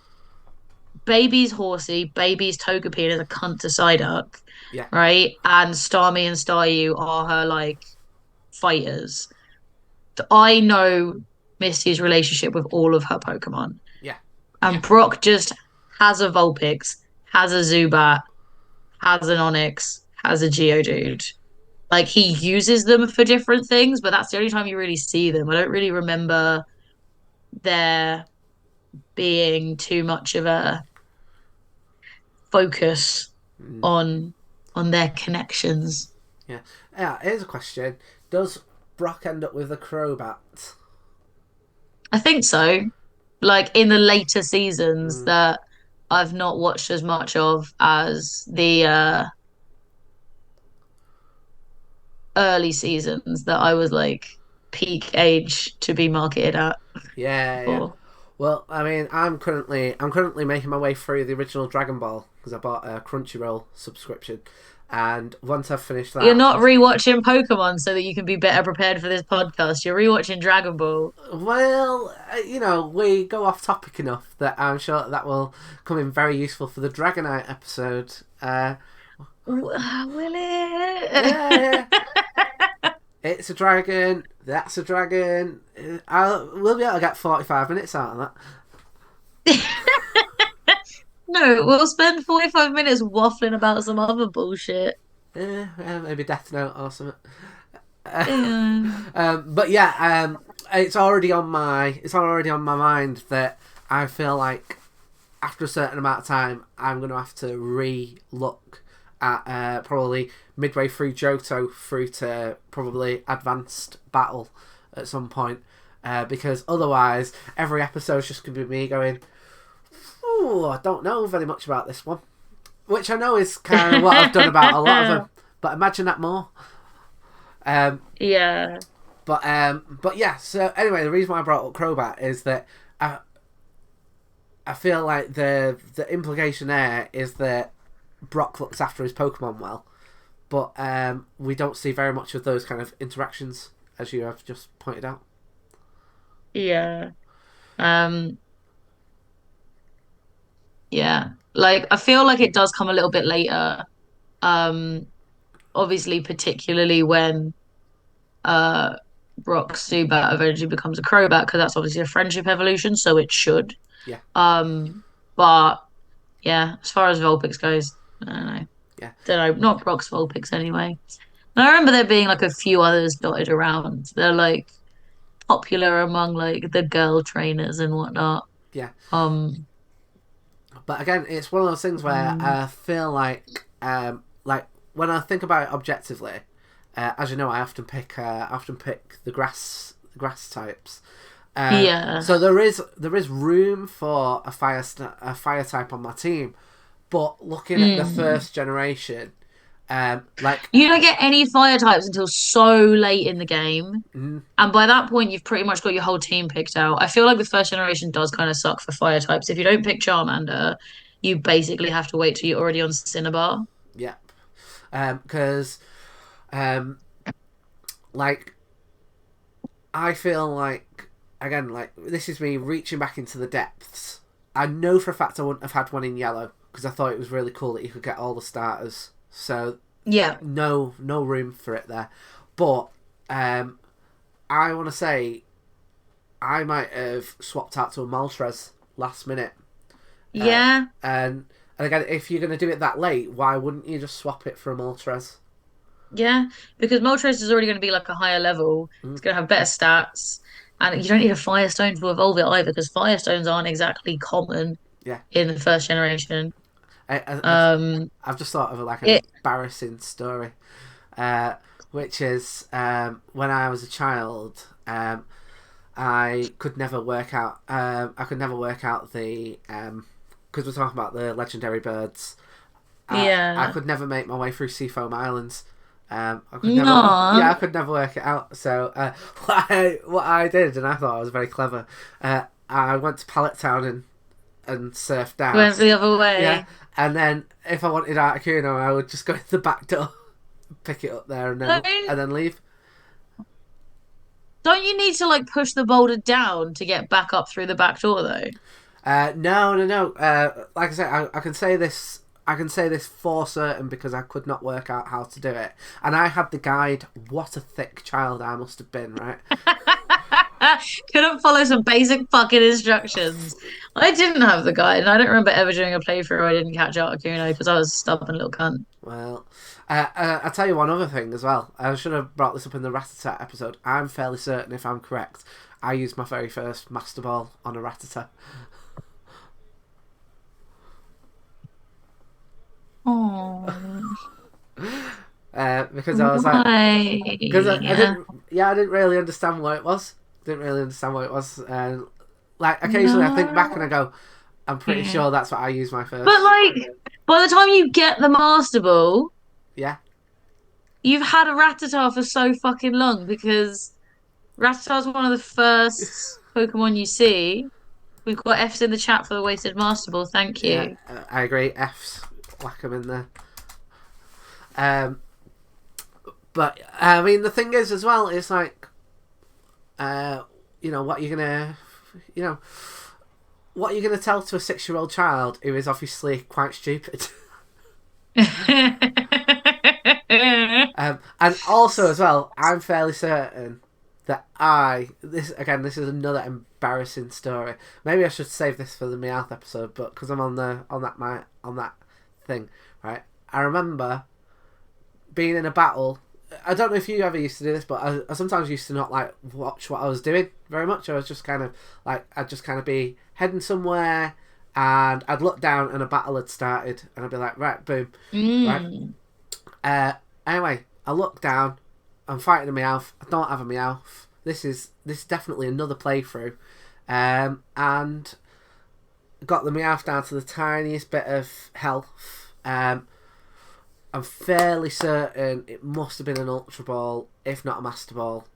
[SPEAKER 2] baby's Horsey, baby's Togepi and is a cunt to Psyduck,
[SPEAKER 1] yeah,
[SPEAKER 2] right? And Starmie and Staryu are her like fighters. I know Misty's relationship with all of her Pokemon.
[SPEAKER 1] yeah,
[SPEAKER 2] And Brock just has a Vulpix, has a Zubat, has an Onyx, has a Geodude. Like he uses them for different things, but that's the only time you really see them. I don't really remember there being too much of a focus
[SPEAKER 1] Mm,
[SPEAKER 2] on their connections.
[SPEAKER 1] yeah. Yeah, here's a question. Does Brock end up with a Crobat?
[SPEAKER 2] I think so. Like in the later seasons
[SPEAKER 1] Mm,
[SPEAKER 2] that I've not watched as much of as the early seasons that I was like peak age to be marketed at
[SPEAKER 1] yeah, yeah.
[SPEAKER 2] for.
[SPEAKER 1] Well, I mean, I'm currently making my way through the original Dragon Ball because I bought a Crunchyroll subscription, and once I've finished
[SPEAKER 2] You're
[SPEAKER 1] that,
[SPEAKER 2] not rewatching Pokemon so that you can be better prepared for this podcast. You're rewatching Dragon Ball.
[SPEAKER 1] well, we go off topic enough that I'm sure that will come in very useful for the Dragonite episode.
[SPEAKER 2] Will it?
[SPEAKER 1] Yeah, yeah. It's a dragon. That's a dragon. We'll be able to get 45 minutes out of that.
[SPEAKER 2] No, we'll spend 45 minutes waffling about some other bullshit.
[SPEAKER 1] Maybe Death Note or something.
[SPEAKER 2] Yeah.
[SPEAKER 1] But yeah, it's already on my mind that I feel like after a certain amount of time, I'm going to have to re-look at probably midway through Johto through to probably Advanced Battle at some point. Because otherwise, every episode's just going to be me going, "Ooh, I don't know very much about this one." Which I know is kind of what I've done about a lot of them. But imagine that more.
[SPEAKER 2] Yeah.
[SPEAKER 1] But yeah. So anyway, the reason why I brought up Crobat is that I feel like the implication there is that Brock looks after his Pokemon well, but we don't see very much of those kind of interactions, as you have just pointed out.
[SPEAKER 2] Yeah. Um, yeah. Like I feel like it does come a little bit later. Um, Obviously, particularly when uh Brock's Zubat eventually becomes a Crobat, because that's obviously a friendship evolution, so it should.
[SPEAKER 1] Yeah,
[SPEAKER 2] But yeah, as far as Vulpix goes, I don't know.
[SPEAKER 1] yeah,
[SPEAKER 2] Don't know, not Brock's Vulpix anyway. And I remember there being like a few others dotted around. They're like popular among like the girl trainers and whatnot.
[SPEAKER 1] yeah.
[SPEAKER 2] Um,
[SPEAKER 1] But again, it's one of those things where
[SPEAKER 2] mm,
[SPEAKER 1] I feel like when I think about it objectively, as you know, I often pick the grass types.
[SPEAKER 2] yeah.
[SPEAKER 1] So there is room for a fire type on my team, but looking at the
[SPEAKER 2] Mm.
[SPEAKER 1] first generation, like
[SPEAKER 2] You don't get any fire types until so late in the game.
[SPEAKER 1] mm,
[SPEAKER 2] And by that point, you've pretty much got your whole team picked out. I feel like the first generation does kind of suck for fire types. If you don't pick Charmander, you basically have to wait till you're already on Cinnabar.
[SPEAKER 1] yeah, because like I feel like again like this is me reaching back into the depths. I know for a fact I wouldn't have had one in yellow because I thought it was really cool that you could get all the starters. So
[SPEAKER 2] Yeah.
[SPEAKER 1] no room for it there. But I want to say I might have swapped out to a Moltres last minute. Uh,
[SPEAKER 2] Yeah.
[SPEAKER 1] and again, if you're going to do it that late, why wouldn't you just swap it for a Moltres?
[SPEAKER 2] Yeah. Because Moltres is already going to be like a higher level.
[SPEAKER 1] Mm,
[SPEAKER 2] It's going to have better stats. And you don't need a Firestone to evolve it either, because Firestones aren't exactly common
[SPEAKER 1] yeah,
[SPEAKER 2] in the first generation.
[SPEAKER 1] I've
[SPEAKER 2] Um,
[SPEAKER 1] I've just thought of like an
[SPEAKER 2] it,
[SPEAKER 1] embarrassing story, uh, which is when I was a child. I could never work out. I could never work out the because we're talking about the legendary birds. I
[SPEAKER 2] yeah.
[SPEAKER 1] could never make my way through Seafoam Islands. I could never.
[SPEAKER 2] No.
[SPEAKER 1] Yeah, I could never work it out. So what I did, and I thought I was very clever. I went to Pallet Town and surfed down.
[SPEAKER 2] Went the other
[SPEAKER 1] Yeah,
[SPEAKER 2] way.
[SPEAKER 1] and then if I wanted Articuno, I would just go in the back door, pick it up there, and then
[SPEAKER 2] Don't
[SPEAKER 1] and then leave.
[SPEAKER 2] don't you need to like push the boulder down to get back up through the back door though?
[SPEAKER 1] No, no, no. Like I said, I can say this. I can say this for certain because I could not work out how to do it, and I had the guide. What a thick child I must have been, right?
[SPEAKER 2] Couldn't follow some basic fucking instructions. I didn't have the guide, and I don't remember ever doing a playthrough where I didn't catch Articuno because I was a stubborn little cunt.
[SPEAKER 1] Well, I'll tell you one other thing as well. I should have brought this up in the Rattata episode. I'm fairly certain, if I'm correct, I used my very first Master Ball on a Rattata.
[SPEAKER 2] Oh,
[SPEAKER 1] Because I was like,
[SPEAKER 2] why?
[SPEAKER 1] because I didn't, yeah, I didn't really understand what it was. Didn't really understand what it was. Like occasionally, I think back and I
[SPEAKER 2] No.
[SPEAKER 1] go, I'm pretty sure that's what I used my
[SPEAKER 2] But
[SPEAKER 1] first.
[SPEAKER 2] like, by the time you get the Master Ball,
[SPEAKER 1] Yeah,
[SPEAKER 2] you've had a Rattata for so fucking long because Rattata's one of the first Pokemon you see. We've got F's in the chat for the wasted Master Ball. Thank
[SPEAKER 1] yeah,
[SPEAKER 2] you.
[SPEAKER 1] I agree. F's, whack 'em in there. Um, but I mean, the thing is as well, it's like, you know, what you're gonna, you know, what you're gonna tell to a 6-year-old child who is obviously quite stupid. And also as well, I'm fairly certain that this again, this is another embarrassing story. Maybe I should save this for the Meowth episode, but because I'm on that thing, right? I remember being in a battle. I don't know if you ever used to do this, but I sometimes used to not like watch what I was doing very much. I was just kind of like I'd just kind of be heading somewhere, and I'd look down and a battle had started, and I'd be like, right, boom, right.
[SPEAKER 2] Mm.
[SPEAKER 1] Anyway, I look down. I'm fighting a Meowth. I don't have a Meowth. This is definitely another playthrough, and got the Meowth down to the tiniest bit of health. I'm fairly certain it must have been an Ultra Ball, if not a Master Ball,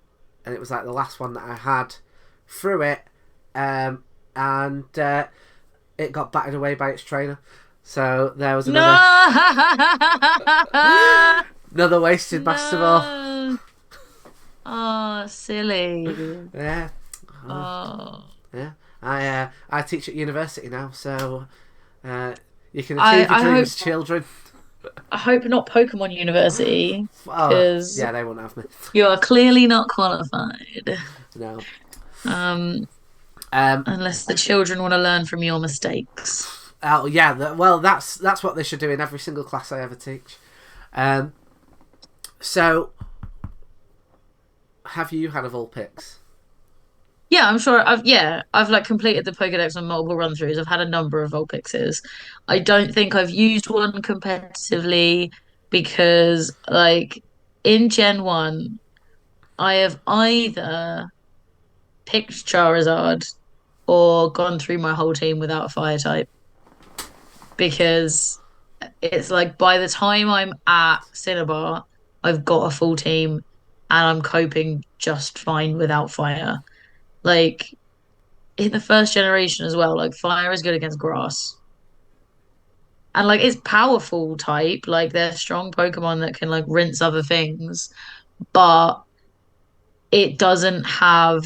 [SPEAKER 1] and it was like the last one that I had. Threw it, and it got battered away by its trainer. So there was
[SPEAKER 2] No.
[SPEAKER 1] another wasted Master Ball.
[SPEAKER 2] No. Oh, silly.
[SPEAKER 1] Yeah,
[SPEAKER 2] Oh.
[SPEAKER 1] yeah. I teach at university now, so you can
[SPEAKER 2] I
[SPEAKER 1] achieve your
[SPEAKER 2] I hope
[SPEAKER 1] dreams, children.
[SPEAKER 2] I hope not Pokemon University
[SPEAKER 1] Oh,
[SPEAKER 2] because
[SPEAKER 1] yeah, they won't have me.
[SPEAKER 2] you are clearly not qualified.
[SPEAKER 1] No.
[SPEAKER 2] Um,
[SPEAKER 1] Um.
[SPEAKER 2] unless the children want to learn from your mistakes.
[SPEAKER 1] Oh, yeah. Well, that's what they should do in every single class I ever teach. So, have you had a Vulpix?
[SPEAKER 2] Yeah, I'm sure I've like completed the Pokédex on multiple run throughs. I've had a number of Vulpixes. I don't think I've used one competitively because like in Gen 1, I have either picked Charizard or gone through my whole team without a fire type because it's like by the time I'm at Cinnabar, I've got a full team and I'm coping just fine without fire. Like in the first generation as well, like fire is good against grass. And like it's powerful type, like they're strong Pokemon that can like rinse other things, but it doesn't have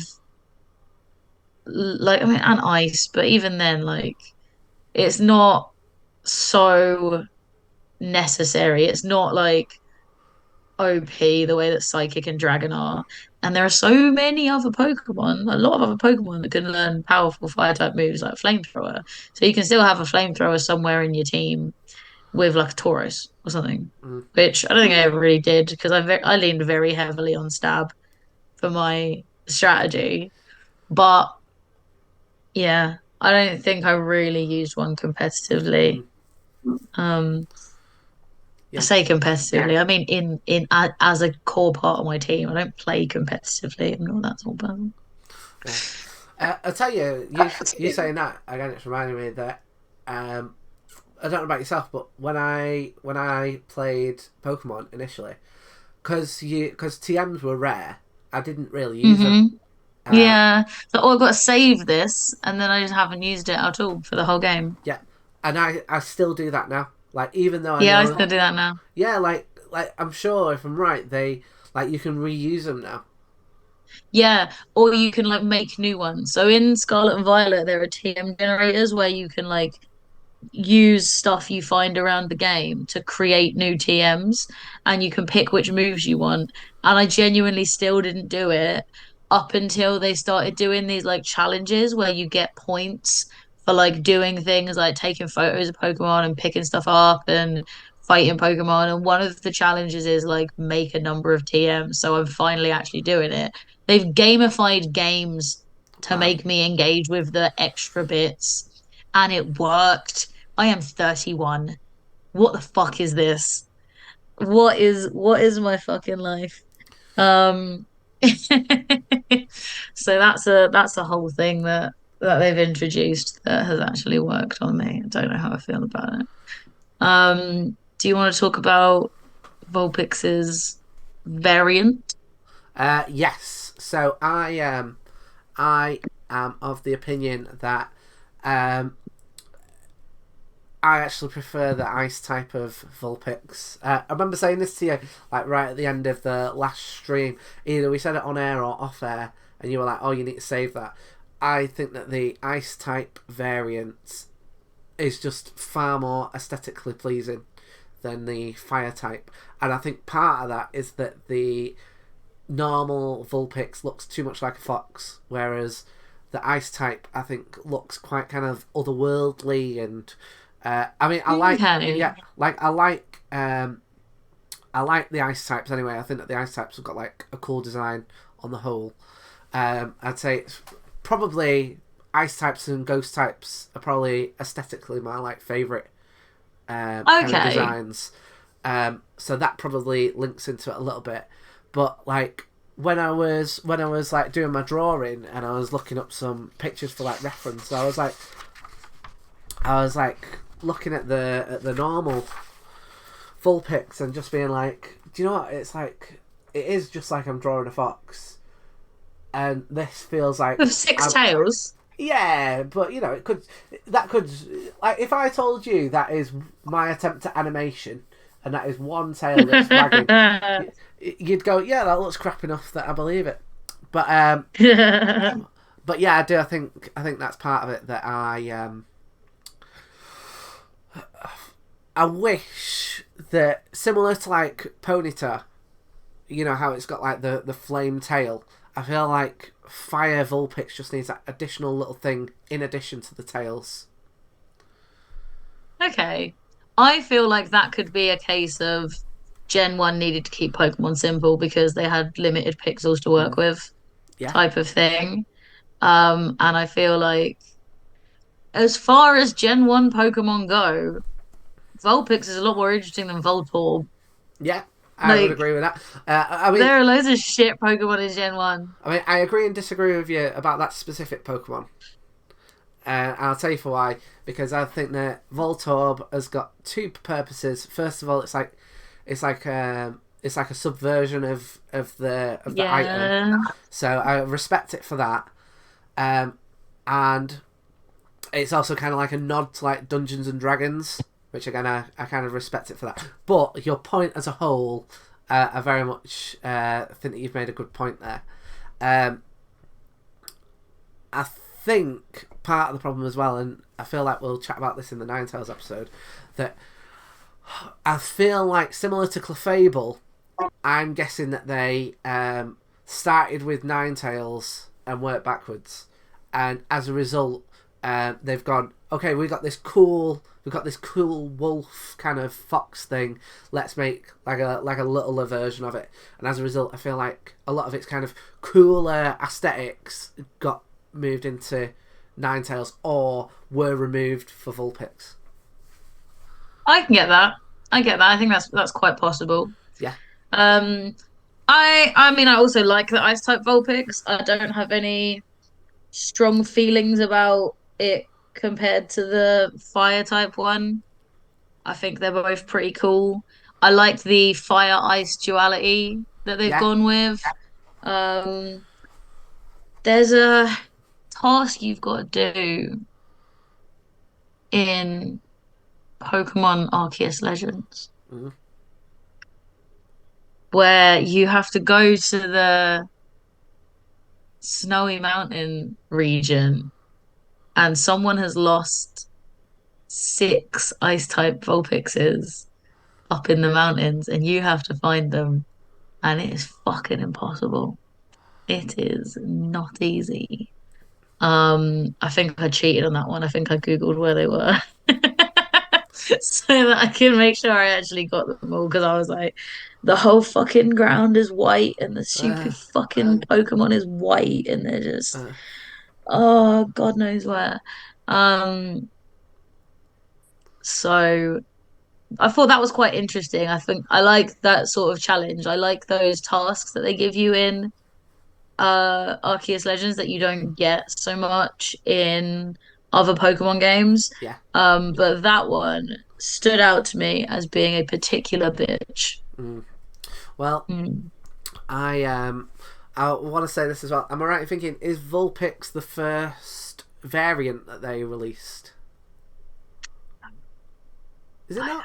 [SPEAKER 2] like I mean and ice, but even then, like it's not so necessary. It's not like OP the way that Psychic and Dragon are. And there are so many other Pokemon, a lot of other Pokemon that can learn powerful fire type moves like Flamethrower. So you can still have a Flamethrower somewhere in your team with like a Tauros or something,
[SPEAKER 1] Mm.
[SPEAKER 2] which I don't think I ever really did because I leaned very heavily on stab for my strategy. But yeah, I don't think I really used one competitively.
[SPEAKER 1] Mm.
[SPEAKER 2] Um, I
[SPEAKER 1] Yeah.
[SPEAKER 2] say competitively. I mean, as a core part of my team, I don't play competitively. I'm not that sort of person.
[SPEAKER 1] Yeah. I'll tell you, you saying that again, it's reminding me that I don't know about yourself, but when I played Pokemon initially, because TMs were rare, I didn't really use them.
[SPEAKER 2] Hmm.
[SPEAKER 1] Uh,
[SPEAKER 2] Yeah. So, oh, I've got to save this, and then I just haven't used it at all for the whole game.
[SPEAKER 1] yeah, and I still do that now. Like even though I
[SPEAKER 2] Yeah, I
[SPEAKER 1] know,
[SPEAKER 2] still do that now.
[SPEAKER 1] yeah, like I'm sure if I'm right, they like you can reuse them now.
[SPEAKER 2] Yeah, or you can like make new ones. So in Scarlet and Violet, there are TM generators where you can like use stuff you find around the game to create new TMs, and you can pick which moves you want. And I genuinely still didn't do it up until they started doing these like challenges where you get points for like doing things like taking photos of Pokemon and picking stuff up and fighting Pokemon. And one of the challenges is like make a number of TMs. So I'm finally actually doing it. They've gamified games to
[SPEAKER 1] Wow.
[SPEAKER 2] make me engage with the extra bits, and it worked. I am 31. What the fuck is this? What is my fucking life? Um, so that's a whole thing that they've introduced that has actually worked on me. I don't know how I feel about it. Do you want to talk about Vulpix's variant?
[SPEAKER 1] Yes. So I am of the opinion that um, I actually prefer the ice type of Vulpix. I remember saying this to you like right at the end of the last stream. Either we said it on air or off air, and you were like, "Oh, you need to save that." I think that the ice type variant is just far more aesthetically pleasing than the fire type, and I think part of that is that the normal Vulpix looks too much like a fox, whereas the ice type I think looks quite kind of otherworldly and I mean
[SPEAKER 2] Okay.
[SPEAKER 1] I like the ice types anyway. I think that the ice types have got like a cool design on the whole. I'd say it's probably ice types and ghost types are probably aesthetically my like favorite kind of
[SPEAKER 2] Okay.
[SPEAKER 1] designs. So that probably links into it a little bit. But like when I was like doing my drawing and I was looking up some pictures for like reference, I was like looking at the normal Vulpix and just being like, do you know what? It's like it is just like I'm drawing a fox, and this feels
[SPEAKER 2] With
[SPEAKER 1] like
[SPEAKER 2] six tails.
[SPEAKER 1] yeah, but you know, that could like if I told you that is my attempt at animation and that is one tail that's wagging, you'd go, yeah, that looks crap enough that I believe it. But but yeah, I do. I think that's part of it that I wish that similar to like Ponyta, you know how it's got like the flame tail. I feel like Fire Vulpix just needs that additional little thing in addition to the tails.
[SPEAKER 2] Okay. I feel like that could be a case of Gen 1 needed to keep Pokemon simple because they had limited pixels to work
[SPEAKER 1] Mm.
[SPEAKER 2] with,
[SPEAKER 1] Yeah,
[SPEAKER 2] type of thing. And I feel like as far as Gen 1 Pokemon go, Vulpix is a lot more interesting than Voltorb.
[SPEAKER 1] yeah, I would
[SPEAKER 2] Like,
[SPEAKER 1] agree with that.
[SPEAKER 2] there are loads of shit Pokemon in Gen 1.
[SPEAKER 1] I agree and disagree with you about that specific Pokemon. And I'll tell you for why. Because I think that Voltorb has got two purposes. First of all, it's like a subversion of the item.
[SPEAKER 2] Yeah.
[SPEAKER 1] So I respect it for that. And it's also kind of like a nod to like Dungeons and Dragons, which again I kind of respect it for that. But your point as a whole, I very much think that you've made a good point there. Um, I think part of the problem as well, and I feel like we'll chat about this in the Ninetales episode, that I feel like similar to Clefable, I'm guessing that they started with Ninetales and worked backwards, and as a result, they've gone, okay, we've got this cool wolf kind of fox thing. Let's make like a littler version of it, and as a result, I feel like a lot of its kind of cooler aesthetics got moved into Ninetales or were removed for Vulpix.
[SPEAKER 2] I can get that. I get that. I think that's quite possible.
[SPEAKER 1] Yeah,
[SPEAKER 2] Um, I mean, I also like the ice type Vulpix. I don't have any strong feelings about it compared to the fire type one. I think they're both pretty cool. I like the fire ice duality that they've
[SPEAKER 1] yeah,
[SPEAKER 2] gone with. Um, there's a task you've got to do in Pokemon Arceus Legends
[SPEAKER 1] mm,
[SPEAKER 2] where you have to go to the Snowy Mountain region and someone has lost six ice type Vulpixes up in the mountains and you have to find them and it is fucking impossible. It is not easy. I think I cheated on that one. I think I Googled where they were. So that I can make sure I actually got them all because I was like, the whole fucking ground is white and the
[SPEAKER 1] Uh,
[SPEAKER 2] stupid fucking Pokemon is white and they're just
[SPEAKER 1] uh,
[SPEAKER 2] oh God knows where. Um, so I thought that was quite interesting. I think I like that sort of challenge. I like those tasks that they give you in Arceus Legends that you don't get so much in other Pokemon games.
[SPEAKER 1] yeah.
[SPEAKER 2] But that one stood out to me as being a particular bitch.
[SPEAKER 1] Mm. Well,
[SPEAKER 2] Mm.
[SPEAKER 1] I want to say this as well. Am I right in thinking is Vulpix the first variant that they released? Is it not?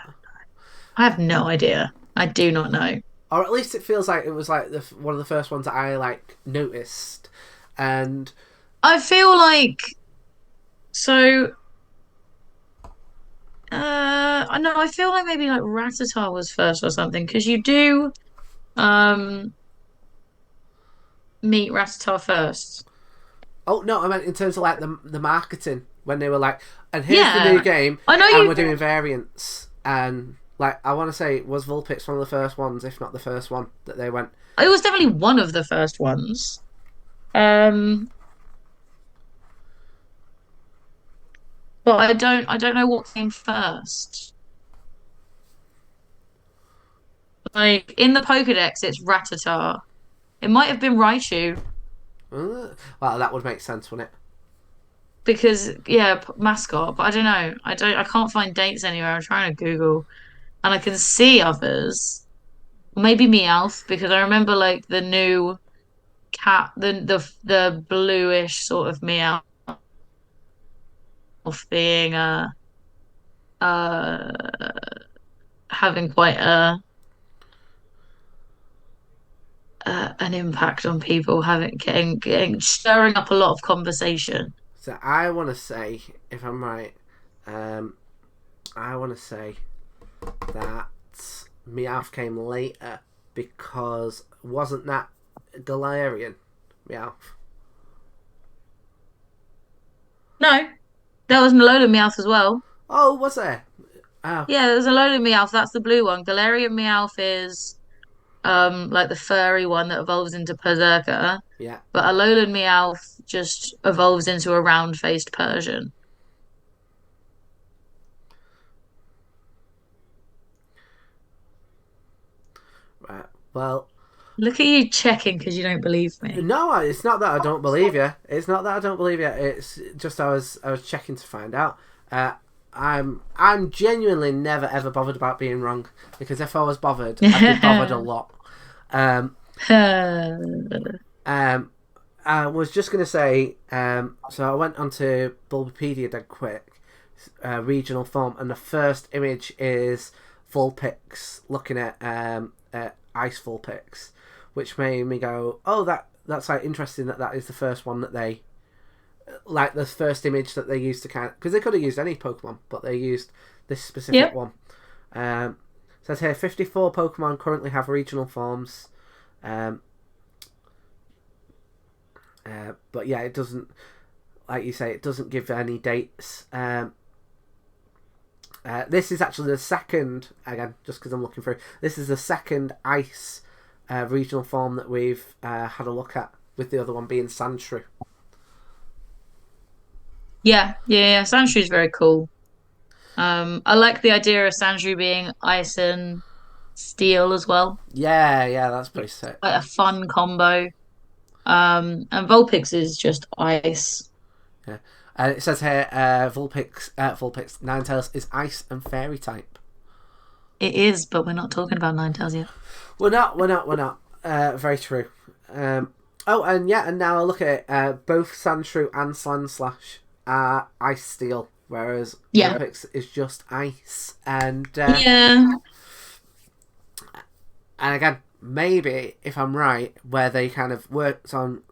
[SPEAKER 2] I have no idea. I do not know.
[SPEAKER 1] Or at least it feels like it was like one of the first ones that I like noticed. And
[SPEAKER 2] I feel like so. I know. I feel like maybe like Rattata was first or something because you do um meet Rattata first.
[SPEAKER 1] oh no, I meant in terms of like the marketing when they were like, and here's the new
[SPEAKER 2] Yeah,
[SPEAKER 1] game,
[SPEAKER 2] I know
[SPEAKER 1] and
[SPEAKER 2] you.
[SPEAKER 1] we're doing variants, and like I want to say was Vulpix one of the first ones, if not the first one that they went.
[SPEAKER 2] It was definitely one of the first ones. Um, but I don't know what came first. Like in the Pokédex, it's Rattata. It might have been Raichu
[SPEAKER 1] Well, that would make sense, wouldn't it?
[SPEAKER 2] because yeah, mascot. But I don't know. I can't find dates anywhere. I'm trying to Google, and I can see others. Maybe Meowth because I remember like the new cat, the bluish sort of Meowth being uh having quite an impact on people, having getting stirring up a lot of conversation.
[SPEAKER 1] So I want to say, if I'm right, um, I want to say that Meowth came later because wasn't that Galarian Meowth?
[SPEAKER 2] No, there was Alolan Meowth as well.
[SPEAKER 1] Oh, was there? Oh,
[SPEAKER 2] Yeah, there's Alolan Meowth. That's the blue one. Galarian Meowth is like the furry one that evolves into Berserker,
[SPEAKER 1] yeah.
[SPEAKER 2] but Alolan Meowth just evolves into a round-faced Persian.
[SPEAKER 1] Right. Well,
[SPEAKER 2] Look at you checking because you don't believe me.
[SPEAKER 1] no, it's not that I don't believe you. It's not that I don't believe you. It's just I was checking to find out. Uh, I'm genuinely never ever bothered about being wrong because if I was bothered, I'd be bothered a lot. Um, um, I was just gonna say. So I went onto Bulbapedia dead quick, regional form, and the first image is Vulpix looking at Ice Vulpix, which made me go, "Oh, that's like interesting that is the first one that they like the first image that they used to kind of because they could have used any Pokemon, but they used this specific
[SPEAKER 2] Yep.
[SPEAKER 1] one." Um, says here 54 Pokemon currently have regional forms, um, but yeah, it doesn't like you say it doesn't give any dates. This is actually the second again, just because I'm looking through. This is the second ice regional form that we've had a look at, with the other one being Sandshrew.
[SPEAKER 2] Yeah. Sandshrew is very cool. I like the idea of Sandshrew being ice and steel as well.
[SPEAKER 1] Yeah, that's pretty
[SPEAKER 2] It's
[SPEAKER 1] sick.
[SPEAKER 2] quite a fun combo. And Vulpix is just ice.
[SPEAKER 1] Yeah, it says here Vulpix Ninetales is ice and fairy type.
[SPEAKER 2] It is, but we're not talking about Ninetales yet.
[SPEAKER 1] We're not. Very true. Oh, and yeah, and now I look at it. Both Sandshrew and Sandslash are ice steel, whereas
[SPEAKER 2] Yeah.
[SPEAKER 1] Vulpix is just ice.
[SPEAKER 2] Yeah.
[SPEAKER 1] And again, maybe if I'm right, where they kind of worked on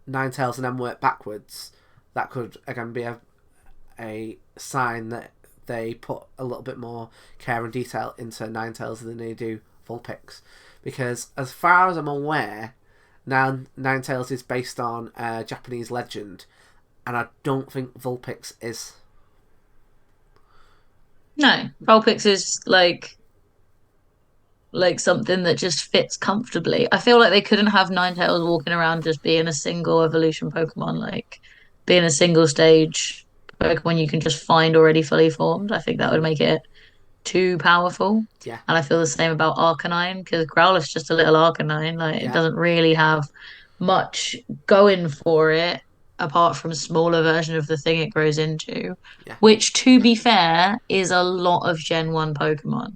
[SPEAKER 1] Ninetales and then worked backwards, that could again be a sign that they put a little bit more care and detail into Ninetales than they do Vulpix. Because as far as I'm aware, Now Ninetales is based on Japanese legend, and I don't think Vulpix is.
[SPEAKER 2] No, Vulpix is like something that just fits comfortably. I feel like they couldn't have Ninetales walking around just being a single evolution Pokemon, like being a single stage Pokemon you can just find already fully formed. I think that would make it too powerful.
[SPEAKER 1] Yeah,
[SPEAKER 2] And I feel the same about Arcanine because Growlithe's just a little Arcanine. Like it
[SPEAKER 1] yeah,
[SPEAKER 2] doesn't really have much going for it apart from a smaller version of the thing it grows into,
[SPEAKER 1] yeah,
[SPEAKER 2] which to be fair is a lot of Gen 1 Pokemon.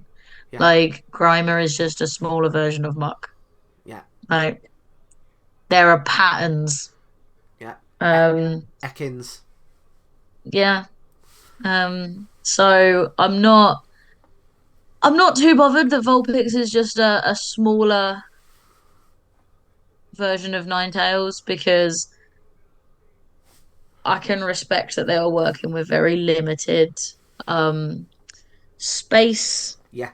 [SPEAKER 1] yeah,
[SPEAKER 2] Like Grimer is just a smaller version of Muck.
[SPEAKER 1] yeah,
[SPEAKER 2] Like there are patterns.
[SPEAKER 1] yeah.
[SPEAKER 2] Um
[SPEAKER 1] Ekans.
[SPEAKER 2] yeah. So I'm not too bothered that Vulpix is just a smaller version of Ninetales because I can respect that they are working with very limited um space
[SPEAKER 1] Yeah,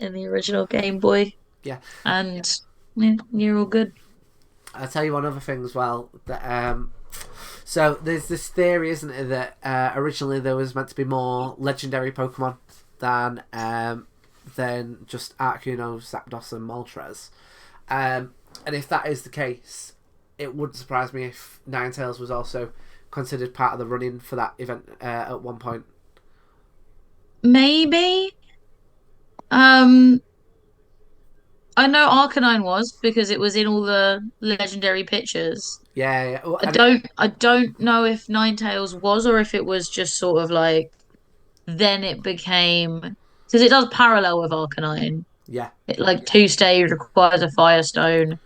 [SPEAKER 2] in the original Game Boy
[SPEAKER 1] yeah.
[SPEAKER 2] and yeah, you're all good.
[SPEAKER 1] I'll tell you one other thing as well. That so there's this theory, isn't it, that originally there was meant to be more legendary Pokemon than just Articuno, Zapdos, and Moltres. And if that is the case, it wouldn't surprise me if Ninetales was also considered part of the running for that event at one point.
[SPEAKER 2] Maybe. Um I know Arcanine was because it was in all the legendary pictures.
[SPEAKER 1] Yeah, yeah. Well,
[SPEAKER 2] I don't know if Ninetales was or if it was just sort of like then it became because it does parallel with Arcanine.
[SPEAKER 1] yeah,
[SPEAKER 2] It like two stage requires a Firestone,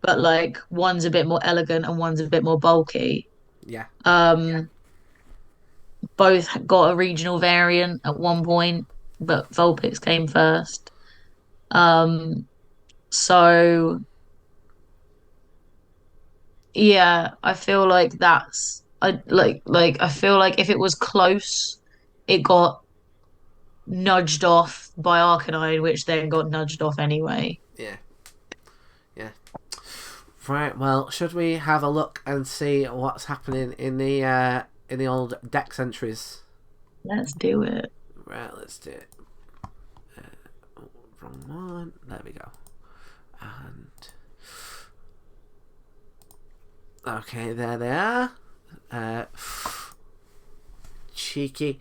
[SPEAKER 2] but like one's a bit more elegant and one's a bit more bulky.
[SPEAKER 1] yeah,
[SPEAKER 2] Um, both got a regional variant at one point, but Vulpix came first. Um, so yeah, I feel like that's I feel like if it was close, it got nudged off by Arcanine, which then got nudged off anyway.
[SPEAKER 1] yeah, yeah. Right. Well, should we have a look and see what's happening in the old Dex entries?
[SPEAKER 2] Let's do it.
[SPEAKER 1] Right. Let's do it. Wrong one. There we go. And okay, there they are. Uh, cheeky,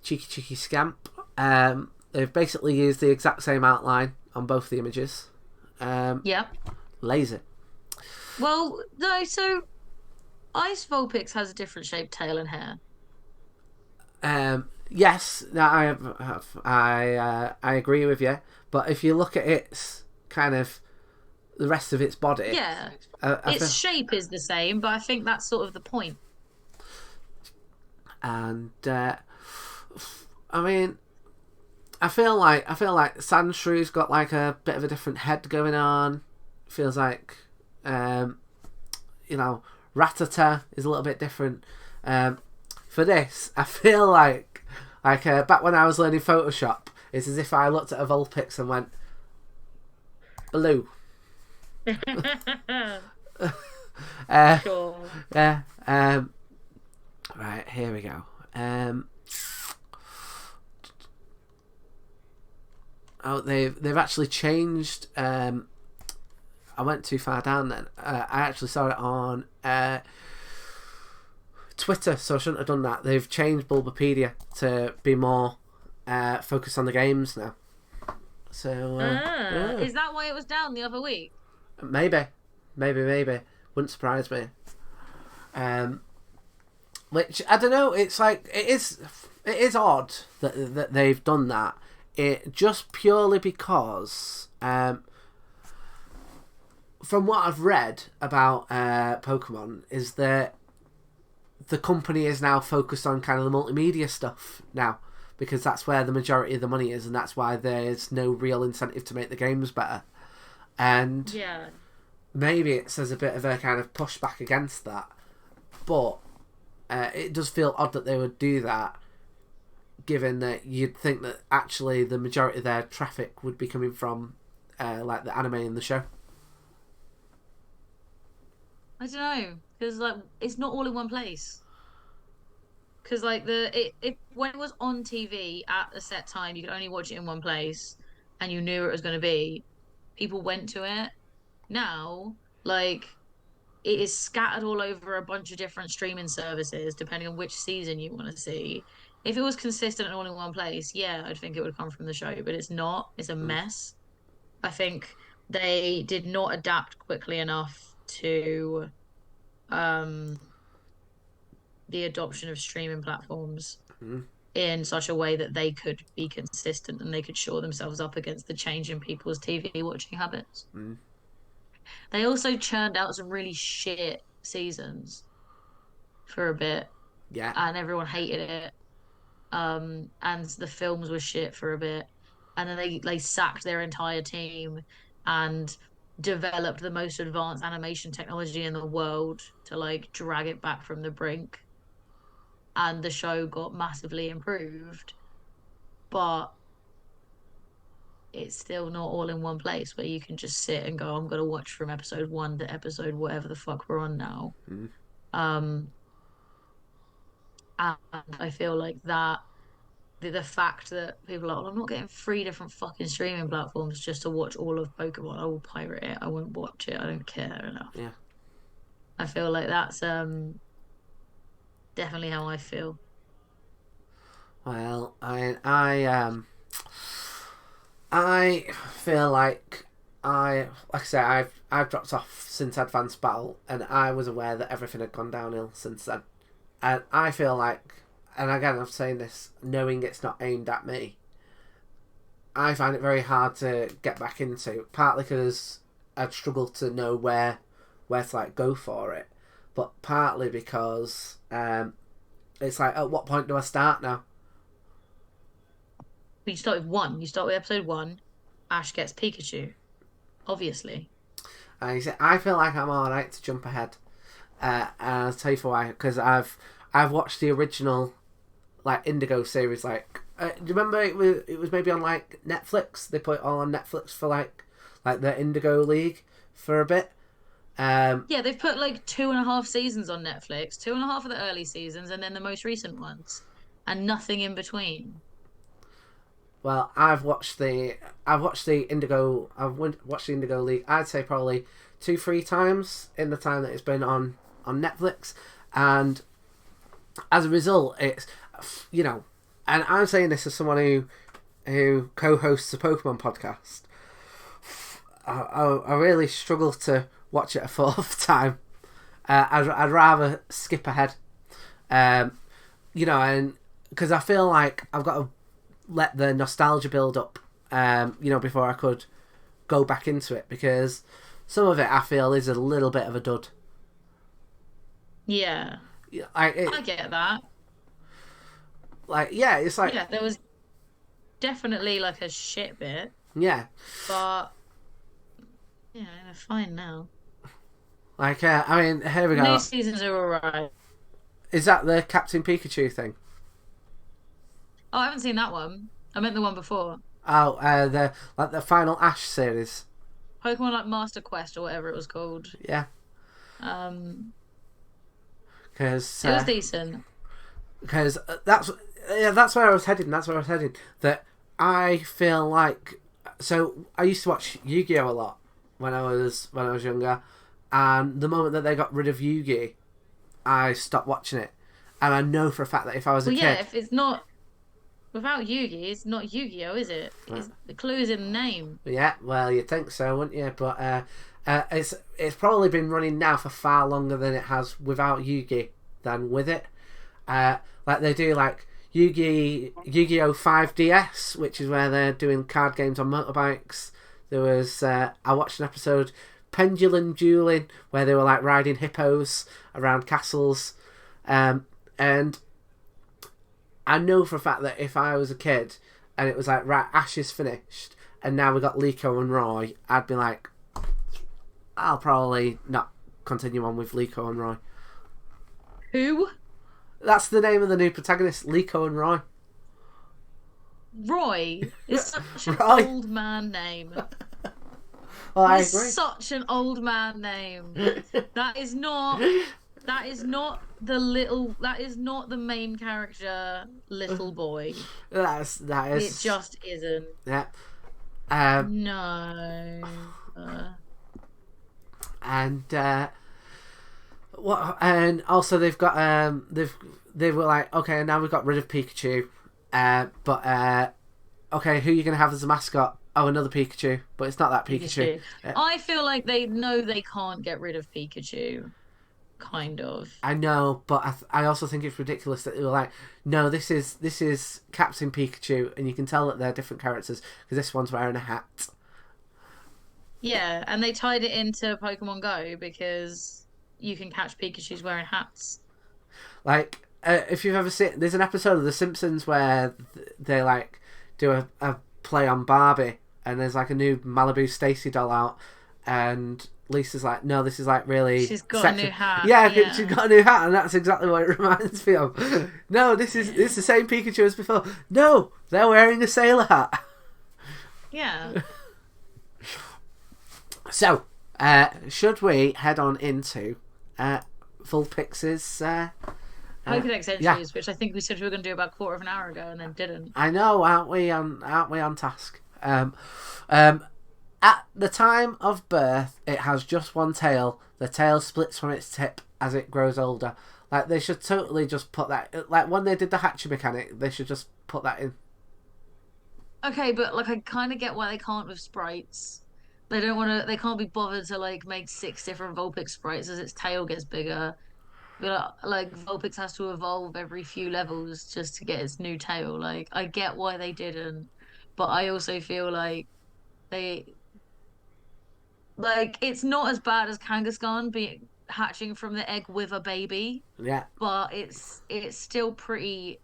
[SPEAKER 1] cheeky scamp. They've basically used the exact same outline on both the images.
[SPEAKER 2] Yeah.
[SPEAKER 1] Lazy.
[SPEAKER 2] Well, no, so Ice Vulpix has a different shaped tail and hair.
[SPEAKER 1] Yes, I agree with you. But if you look at its kind of the rest of its body,
[SPEAKER 2] Yeah.
[SPEAKER 1] I
[SPEAKER 2] Its
[SPEAKER 1] feel,
[SPEAKER 2] shape is the same, but I think that's sort of the point.
[SPEAKER 1] and I mean, I feel like Sandshrews got like a bit of a different head going on. Feels like Rattata is a little bit different. For this, I feel like back when I was learning Photoshop, it's as if I looked at a Vulpix and went blue.
[SPEAKER 2] Sure.
[SPEAKER 1] Yeah. Right, here we go. They've actually changed. I went too far down then. I actually saw it on Twitter, so I shouldn't have done that. They've changed Bulbapedia to be more focused on the games now. So yeah.
[SPEAKER 2] Is that why it was down the other week?
[SPEAKER 1] Maybe. Wouldn't surprise me. Which I don't know. It's like it is odd that they've done that. It just purely because from what I've read about Pokemon is that the company is now focused on kind of the multimedia stuff now, because that's where the majority of the money is, and that's why there's no real incentive to make the games better. And
[SPEAKER 2] Yeah.
[SPEAKER 1] maybe it says a bit of a kind of pushback against that, but it does feel odd that they would do that, given that you'd think that actually the majority of their traffic would be coming from like the anime and the show.
[SPEAKER 2] I don't know, because like it's not all in one place. Because like when it was on TV at a set time, you could only watch it in one place, and you knew it was going to be. People went to it. Now, like it is scattered all over a bunch of different streaming services, depending on which season you want to see. If it was consistent and all in one place, yeah, I'd think it would come from the show, but it's not. It's a
[SPEAKER 1] Mm.
[SPEAKER 2] mess. I think they did not adapt quickly enough to um the adoption of streaming platforms
[SPEAKER 1] Mm.
[SPEAKER 2] in such a way that they could be consistent and they could shore themselves up against the change in people's TV watching habits.
[SPEAKER 1] Mm.
[SPEAKER 2] They also churned out some really shit seasons for a bit
[SPEAKER 1] Yeah.
[SPEAKER 2] and everyone hated it. And the films were shit for a bit. And then they sacked their entire team and developed the most advanced animation technology in the world to like drag it back from the brink. And the show got massively improved, but it's still not all in one place where you can just sit and go, I'm gonna watch from episode 1 to episode whatever the fuck we're on now.
[SPEAKER 1] Mm.
[SPEAKER 2] Um, and I feel like that the fact that people are like, well, I'm not getting 3 different fucking streaming platforms just to watch all of Pokemon. I will pirate it. I won't watch it. I don't care enough.
[SPEAKER 1] Yeah.
[SPEAKER 2] I feel like that's definitely how I feel.
[SPEAKER 1] Well, I feel like like I say, I've dropped off since Advanced Battle, and I was aware that everything had gone downhill since then. And I feel like, and again, I'm saying this knowing it's not aimed at me, I find it very hard to get back into, partly because I'd struggle to know where to like go for it, but partly because it's like, at what point do I start now?
[SPEAKER 2] But you start with 1. You start with episode 1. Ash gets Pikachu, obviously.
[SPEAKER 1] And you say, I feel like I'm alright to jump ahead. And I'll tell you for why. Because I've watched the original like Indigo series. Like, do you remember it was maybe on like Netflix? They put it all on Netflix for like the Indigo League for a bit.
[SPEAKER 2] Yeah, they've put like 2.5 seasons on Netflix, 2.5 of the early seasons, and then the most recent ones, and nothing in between.
[SPEAKER 1] Well, I've watched the Indigo. Watched the Indigo League. I'd say probably 2-3 times in the time that it's been on Netflix, and as a result, it's, you know, and I'm saying this as someone who co-hosts a Pokemon podcast. I really struggle to watch it a 4th time. I'd rather skip ahead, you know, and because I feel like I've got to let the nostalgia build up, you know, before I could go back into it, because some of it I feel is a little bit of a dud.
[SPEAKER 2] Yeah,
[SPEAKER 1] I
[SPEAKER 2] get that.
[SPEAKER 1] Like, yeah, it's like,
[SPEAKER 2] Yeah, there was definitely like a shit bit,
[SPEAKER 1] yeah,
[SPEAKER 2] but yeah, they're fine now.
[SPEAKER 1] like, I mean, here we
[SPEAKER 2] The
[SPEAKER 1] go.
[SPEAKER 2] new seasons are alright.
[SPEAKER 1] Is that the Captain Pikachu thing?
[SPEAKER 2] Oh, I haven't seen that one. I meant the one before.
[SPEAKER 1] Oh, the final Ash series.
[SPEAKER 2] Pokemon like Master Quest or whatever it was called.
[SPEAKER 1] Yeah,
[SPEAKER 2] Um,
[SPEAKER 1] because
[SPEAKER 2] it was decent.
[SPEAKER 1] that's where I was heading. That's where I was heading. That I feel like, so I used to watch Yu-Gi-Oh a lot when I was younger, and the moment that they got rid of Yu-Gi, I stopped watching it. And I know for a fact that if I was a
[SPEAKER 2] Well, yeah,
[SPEAKER 1] kid,
[SPEAKER 2] if it's not without Yugi, it's not Yu-Gi-Oh, is it? It's, the clue's in the name.
[SPEAKER 1] yeah, well, you'd think so, wouldn't you? But it's probably been running now for far longer than it has without Yu-Gi than with it. Like they do like Yu-Gi-Oh 5DS, which is where they're doing card games on motorbikes. There was I watched an episode, Pendulum Dueling, where they were like riding hippos around castles, and I know for a fact that if I was a kid and it was like, right, Ash is finished and now we got Liko and Roy, I'd be like, I'll probably not continue on with Liko and Roy.
[SPEAKER 2] Who?
[SPEAKER 1] That's the name of the new protagonist, Liko and Roy.
[SPEAKER 2] Roy is such an
[SPEAKER 1] Roy.
[SPEAKER 2] old man name.
[SPEAKER 1] Well, I
[SPEAKER 2] It's
[SPEAKER 1] agree.
[SPEAKER 2] such an old man name. That is not that is not that is not the main character, little boy.
[SPEAKER 1] That
[SPEAKER 2] It
[SPEAKER 1] is
[SPEAKER 2] just isn't.
[SPEAKER 1] yeah. Um,
[SPEAKER 2] No.
[SPEAKER 1] and what? And also they were like, okay, now we've got rid of Pikachu, but okay, who are you gonna have as a mascot? Oh, another Pikachu, but it's not that Pikachu.
[SPEAKER 2] Pikachu. I feel like they know they can't get rid of Pikachu. Kind of.
[SPEAKER 1] I know, but I also think it's ridiculous that they were like, no, this is Captain Pikachu, and you can tell that they're different characters because this one's wearing a hat.
[SPEAKER 2] Yeah, and they tied it into Pokemon Go because you can catch Pikachu's wearing hats.
[SPEAKER 1] Like, if you've ever seen, there's an episode of The Simpsons where they like do a play on Barbie, and there's like a new Malibu Stacy doll out, and Lisa's like, no, this is like really.
[SPEAKER 2] She's got
[SPEAKER 1] sexy.
[SPEAKER 2] a new hat.
[SPEAKER 1] Yeah, she's got a new hat, and that's exactly what it reminds me of. No, this is the same Pikachu as before. No, they're wearing a sailor hat.
[SPEAKER 2] Yeah.
[SPEAKER 1] So, should we head on into Vulpix's
[SPEAKER 2] Pokedex entries,
[SPEAKER 1] yeah.
[SPEAKER 2] which I think we said we were going to do about a quarter of an hour ago and then didn't.
[SPEAKER 1] I know, aren't we on task? At the time of birth, it has just one tail. The tail splits from its tip as it grows older. Like, they should totally just put that... Like, when they did the hatching mechanic, they should just put that in.
[SPEAKER 2] Okay, but like I kind of get why they can't with sprites. They don't want to. They can't be bothered to like make 6 different Vulpix sprites as its tail gets bigger. But like Vulpix has to evolve every few levels just to get its new tail. Like I get why they didn't, but I also feel like they like it's not as bad as Kangaskhan being hatching from the egg with a baby,
[SPEAKER 1] Yeah.
[SPEAKER 2] but it's still pretty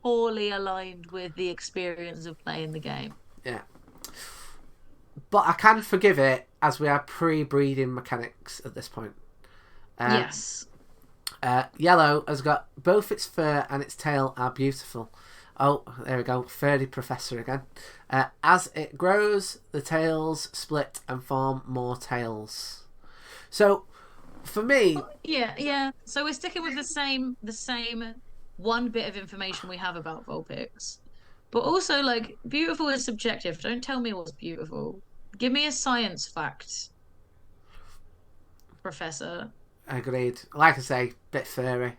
[SPEAKER 2] poorly aligned with the experience of playing the game.
[SPEAKER 1] Yeah. But I can forgive it as we are pre-breeding mechanics at this point.
[SPEAKER 2] Yes.
[SPEAKER 1] Yellow has got both its fur and its tail are beautiful. Oh, there we go. Furry Professor again. As it grows, the tails split and form more tails. So, for me...
[SPEAKER 2] Yeah. So we're sticking with the same one bit of information we have about Vulpix. But also, like, beautiful is subjective. Don't tell me what's beautiful. Give me a science fact, Professor.
[SPEAKER 1] Agreed. Like I say, bit furry.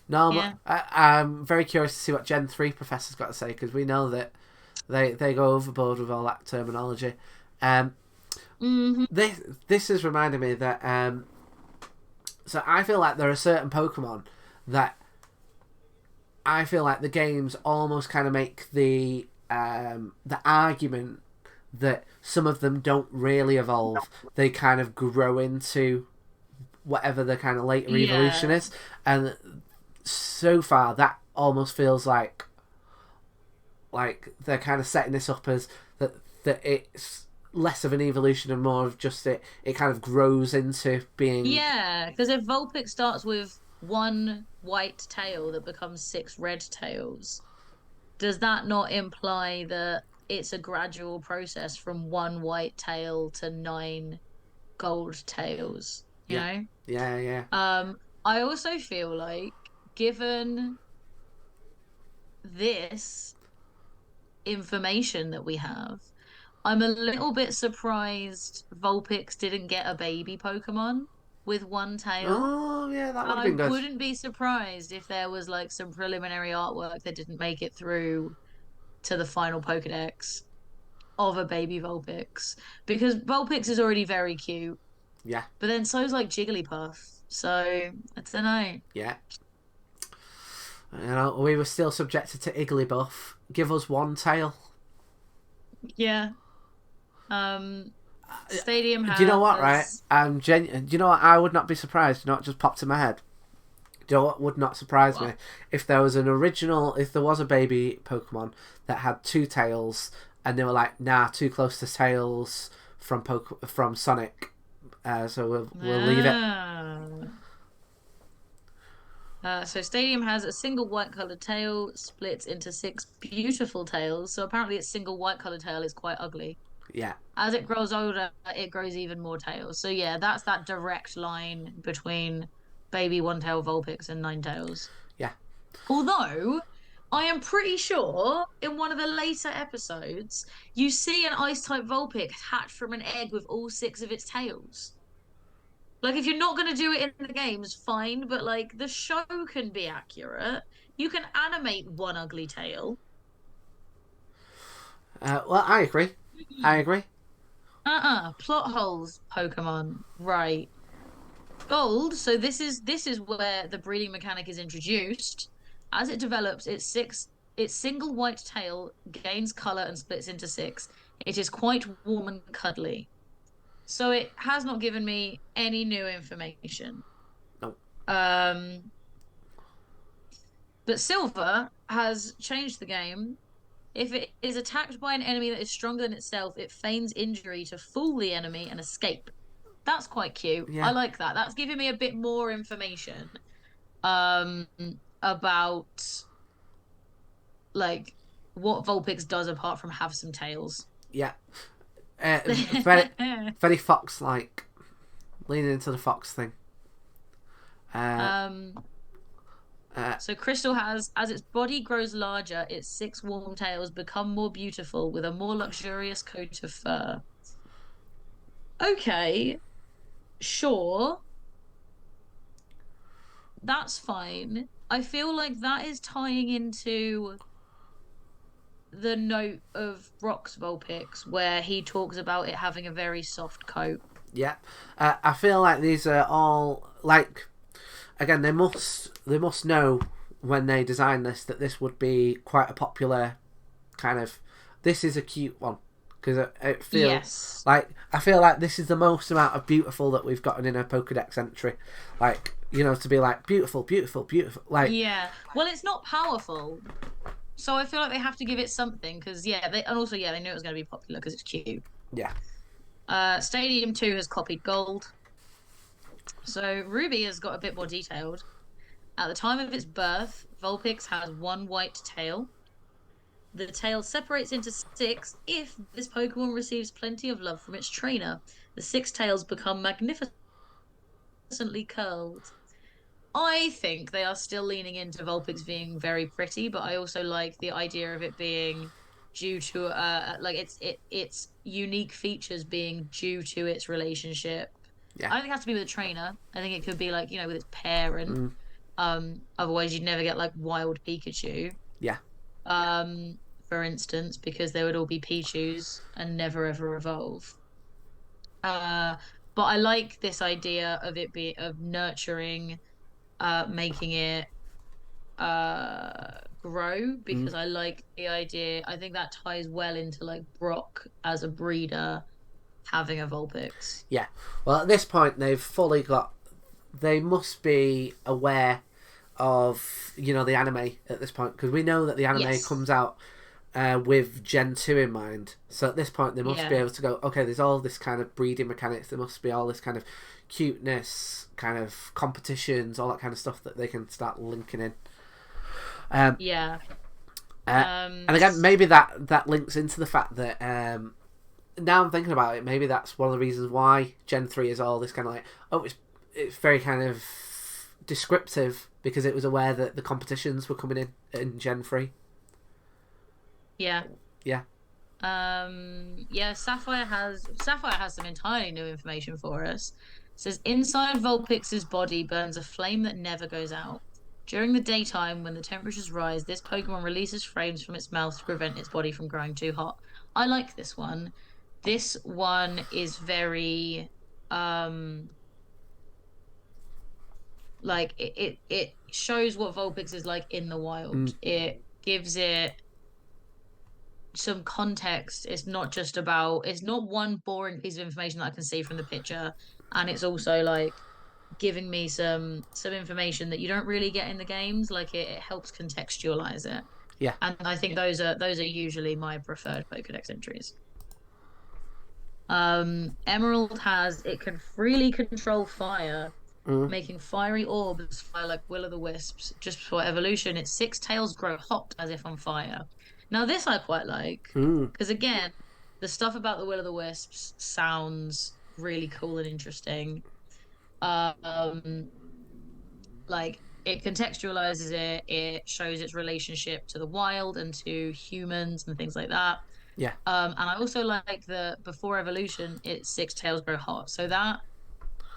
[SPEAKER 1] Normal.
[SPEAKER 2] Yeah.
[SPEAKER 1] I'm very curious to see what Gen 3 Professor's got to say, because we know that they go overboard with all that terminology. This has reminded me that... so I feel like there are certain Pokemon that I feel like the games almost kind of make the argument that some of them don't really evolve. They kind of grow into whatever the kind of later evolution is. And so far, that almost feels like they're kind of setting this up as that it's less of an evolution and more of just it kind of grows into being...
[SPEAKER 2] Yeah, because if Vulpix starts with one white tail that becomes 6 red tails, does that not imply that it's a gradual process from 1 white tail to 9 gold tails? You know?
[SPEAKER 1] Yeah.
[SPEAKER 2] I also feel like, given this information that we have, I'm a little bit surprised Vulpix didn't get a baby Pokemon with 1 tail.
[SPEAKER 1] Oh, yeah, that would have been good.
[SPEAKER 2] I wouldn't be surprised if there was like some preliminary artwork that didn't make it through to the final Pokedex of a baby Vulpix. Because Vulpix is already very cute.
[SPEAKER 1] Yeah.
[SPEAKER 2] But then so's like Jigglypuff. So, I don't know.
[SPEAKER 1] Yeah. You know, we were still subjected to Igglybuff. Give us 1 tail.
[SPEAKER 2] Yeah. Stadium has...
[SPEAKER 1] Do you know what, right? Do you know what? I would not be surprised. You know what just popped in my head? Do you know what would not surprise me? If there was a baby Pokemon that had 2 tails and they were like, nah, too close to tails from Sonic. So we'll leave it.
[SPEAKER 2] So Stadium has a single white colored tail, splits into six beautiful tails. So apparently, its single white colored tail is quite ugly.
[SPEAKER 1] Yeah,
[SPEAKER 2] As it grows older, it grows even more tails. So yeah, that's that direct line between baby one tail Vulpix and Ninetales.
[SPEAKER 1] yeah,
[SPEAKER 2] Although I am pretty sure in one of the later episodes, you see an ice type Vulpix hatch from an egg with all six of its tails. Like, if you're not going to do it in the games, fine, but like the show can be accurate. You can animate one ugly tail.
[SPEAKER 1] well, I agree. I agree.
[SPEAKER 2] Plot holes, Pokemon. Right. Gold. So this is where the breeding mechanic is introduced. As it develops, its single white tail gains color and splits into six. It is quite warm and cuddly. So it has not given me any new information.
[SPEAKER 1] No.
[SPEAKER 2] Um, but Silver has changed the game. If it is attacked by an enemy that is stronger than itself, it feigns injury to fool the enemy and escape. That's quite cute. I
[SPEAKER 1] Yeah,
[SPEAKER 2] like that. That's giving me a bit more information um about like what Vulpix does apart from have some tails.
[SPEAKER 1] yeah. Very, very fox-like, leaning into the fox thing. Uh,
[SPEAKER 2] Um
[SPEAKER 1] uh,
[SPEAKER 2] so Crystal has, as its body grows larger, its six warm tails become more beautiful with a more luxurious coat of fur. Okay, sure, that's fine. I feel like that is tying into the note of Brock's Vulpix, where he talks about it having a very soft coat.
[SPEAKER 1] yeah. I feel like these are all like, again, they must know when they designed this that this would be quite a popular kind of. This is a cute one because it feels
[SPEAKER 2] Yes.
[SPEAKER 1] like I feel like this is the most amount of beautiful that we've gotten in a Pokedex entry. Like, to be like beautiful, beautiful, beautiful. Like,
[SPEAKER 2] Yeah. Well, it's not powerful. So I feel like they have to give it something because and also they knew it was going to be popular because it's cute.
[SPEAKER 1] yeah,
[SPEAKER 2] Stadium 2 has copied Gold. So Ruby has got a bit more detailed. At the time of its birth, Vulpix has one white tail. The tail separates into six if this Pokemon receives plenty of love from its trainer. The six tails become magnificently curled. I think they are still leaning into Vulpix being very pretty, but I also like the idea of it being due to like its unique features being due to its relationship.
[SPEAKER 1] yeah,
[SPEAKER 2] I don't think it has to be with a trainer. I think it could be like, with its parent. Otherwise you'd never get like wild Pikachu.
[SPEAKER 1] yeah,
[SPEAKER 2] For instance, because they would all be Pichus and never ever evolve. Uh, but I like this idea of it being of nurturing, making it grow because I like the idea. I think that ties well into like Brock as a breeder having a Vulpix.
[SPEAKER 1] yeah. Well, at this point, they've fully got. They must be aware of the anime at this point because we know that the anime
[SPEAKER 2] Yes.
[SPEAKER 1] comes out with Gen 2 in mind. So at this point, they must be able to go, okay, there's all this kind of breeding mechanics. There must be all this kind of cuteness, kind of competitions, all that kind of stuff that they can start linking in.
[SPEAKER 2] Yeah.
[SPEAKER 1] And again, maybe that links into the fact that now I'm thinking about it, maybe that's one of the reasons why Gen 3 is all this kind of like, it's very kind of descriptive because it was aware that the competitions were coming in Gen 3.
[SPEAKER 2] Yeah.
[SPEAKER 1] Yeah.
[SPEAKER 2] Sapphire has some entirely new information for us. It says inside Vulpix's body burns a flame that never goes out. During the daytime, when the temperatures rise, this Pokemon releases flames from its mouth to prevent its body from growing too hot. I like this one. This one is very like it shows what Vulpix is like in the wild. It gives it some context. It's not one boring piece of information that I can see from the picture, and it's also like giving me some information that you don't really get in the games. Like it helps contextualize it.
[SPEAKER 1] Yeah.
[SPEAKER 2] And I think those are usually my preferred Pokedex entries. Emerald has it can freely control fire. making fiery orbs fly like will-o'-the-wisps. Just before evolution, its six tails grow hot as if on fire. Now, this I quite like
[SPEAKER 1] Mm.
[SPEAKER 2] because, again, the stuff about the will-o'-the-wisps sounds really cool and interesting. Um, like it contextualizes it, it shows its relationship to the wild and to humans and things like that.
[SPEAKER 1] Yeah.
[SPEAKER 2] And I also like the before evolution, its six tails grow hot. So that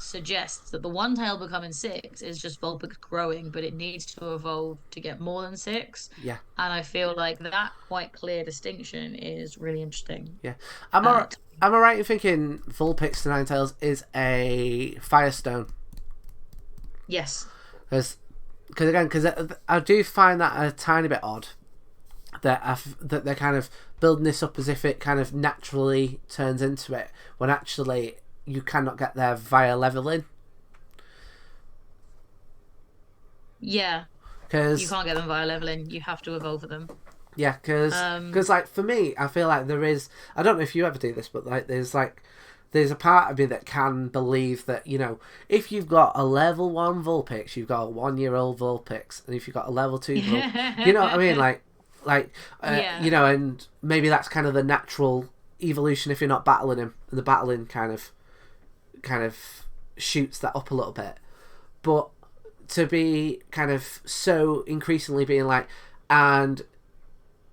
[SPEAKER 2] suggests that the one tail becoming six is just Vulpix growing, but it needs to evolve to get more than six.
[SPEAKER 1] Yeah.
[SPEAKER 2] And I feel like that quite clear distinction is really interesting.
[SPEAKER 1] Yeah.
[SPEAKER 2] Uh,
[SPEAKER 1] Am I right in thinking Vulpix to Ninetales is a Firestone?
[SPEAKER 2] yes.
[SPEAKER 1] Because I do find that a tiny bit odd that they're kind of building this up as if it kind of naturally turns into it, when actually you cannot get there via leveling.
[SPEAKER 2] Yeah.
[SPEAKER 1] Because
[SPEAKER 2] You can't get them via leveling. You have to evolve them.
[SPEAKER 1] yeah, because like for me, I feel like there is. I don't know if you ever do this, but there's a part of me that can believe that, you know, if you've got a level 1 Vulpix, you've got a 1-year-old Vulpix, and if you've got a level 2 Vulpix, you know what I mean?
[SPEAKER 2] Yeah.
[SPEAKER 1] You know, and maybe that's kind of the natural evolution if you're not battling him, and the battling kind of shoots that up a little bit. But to be kind of so increasingly being like, and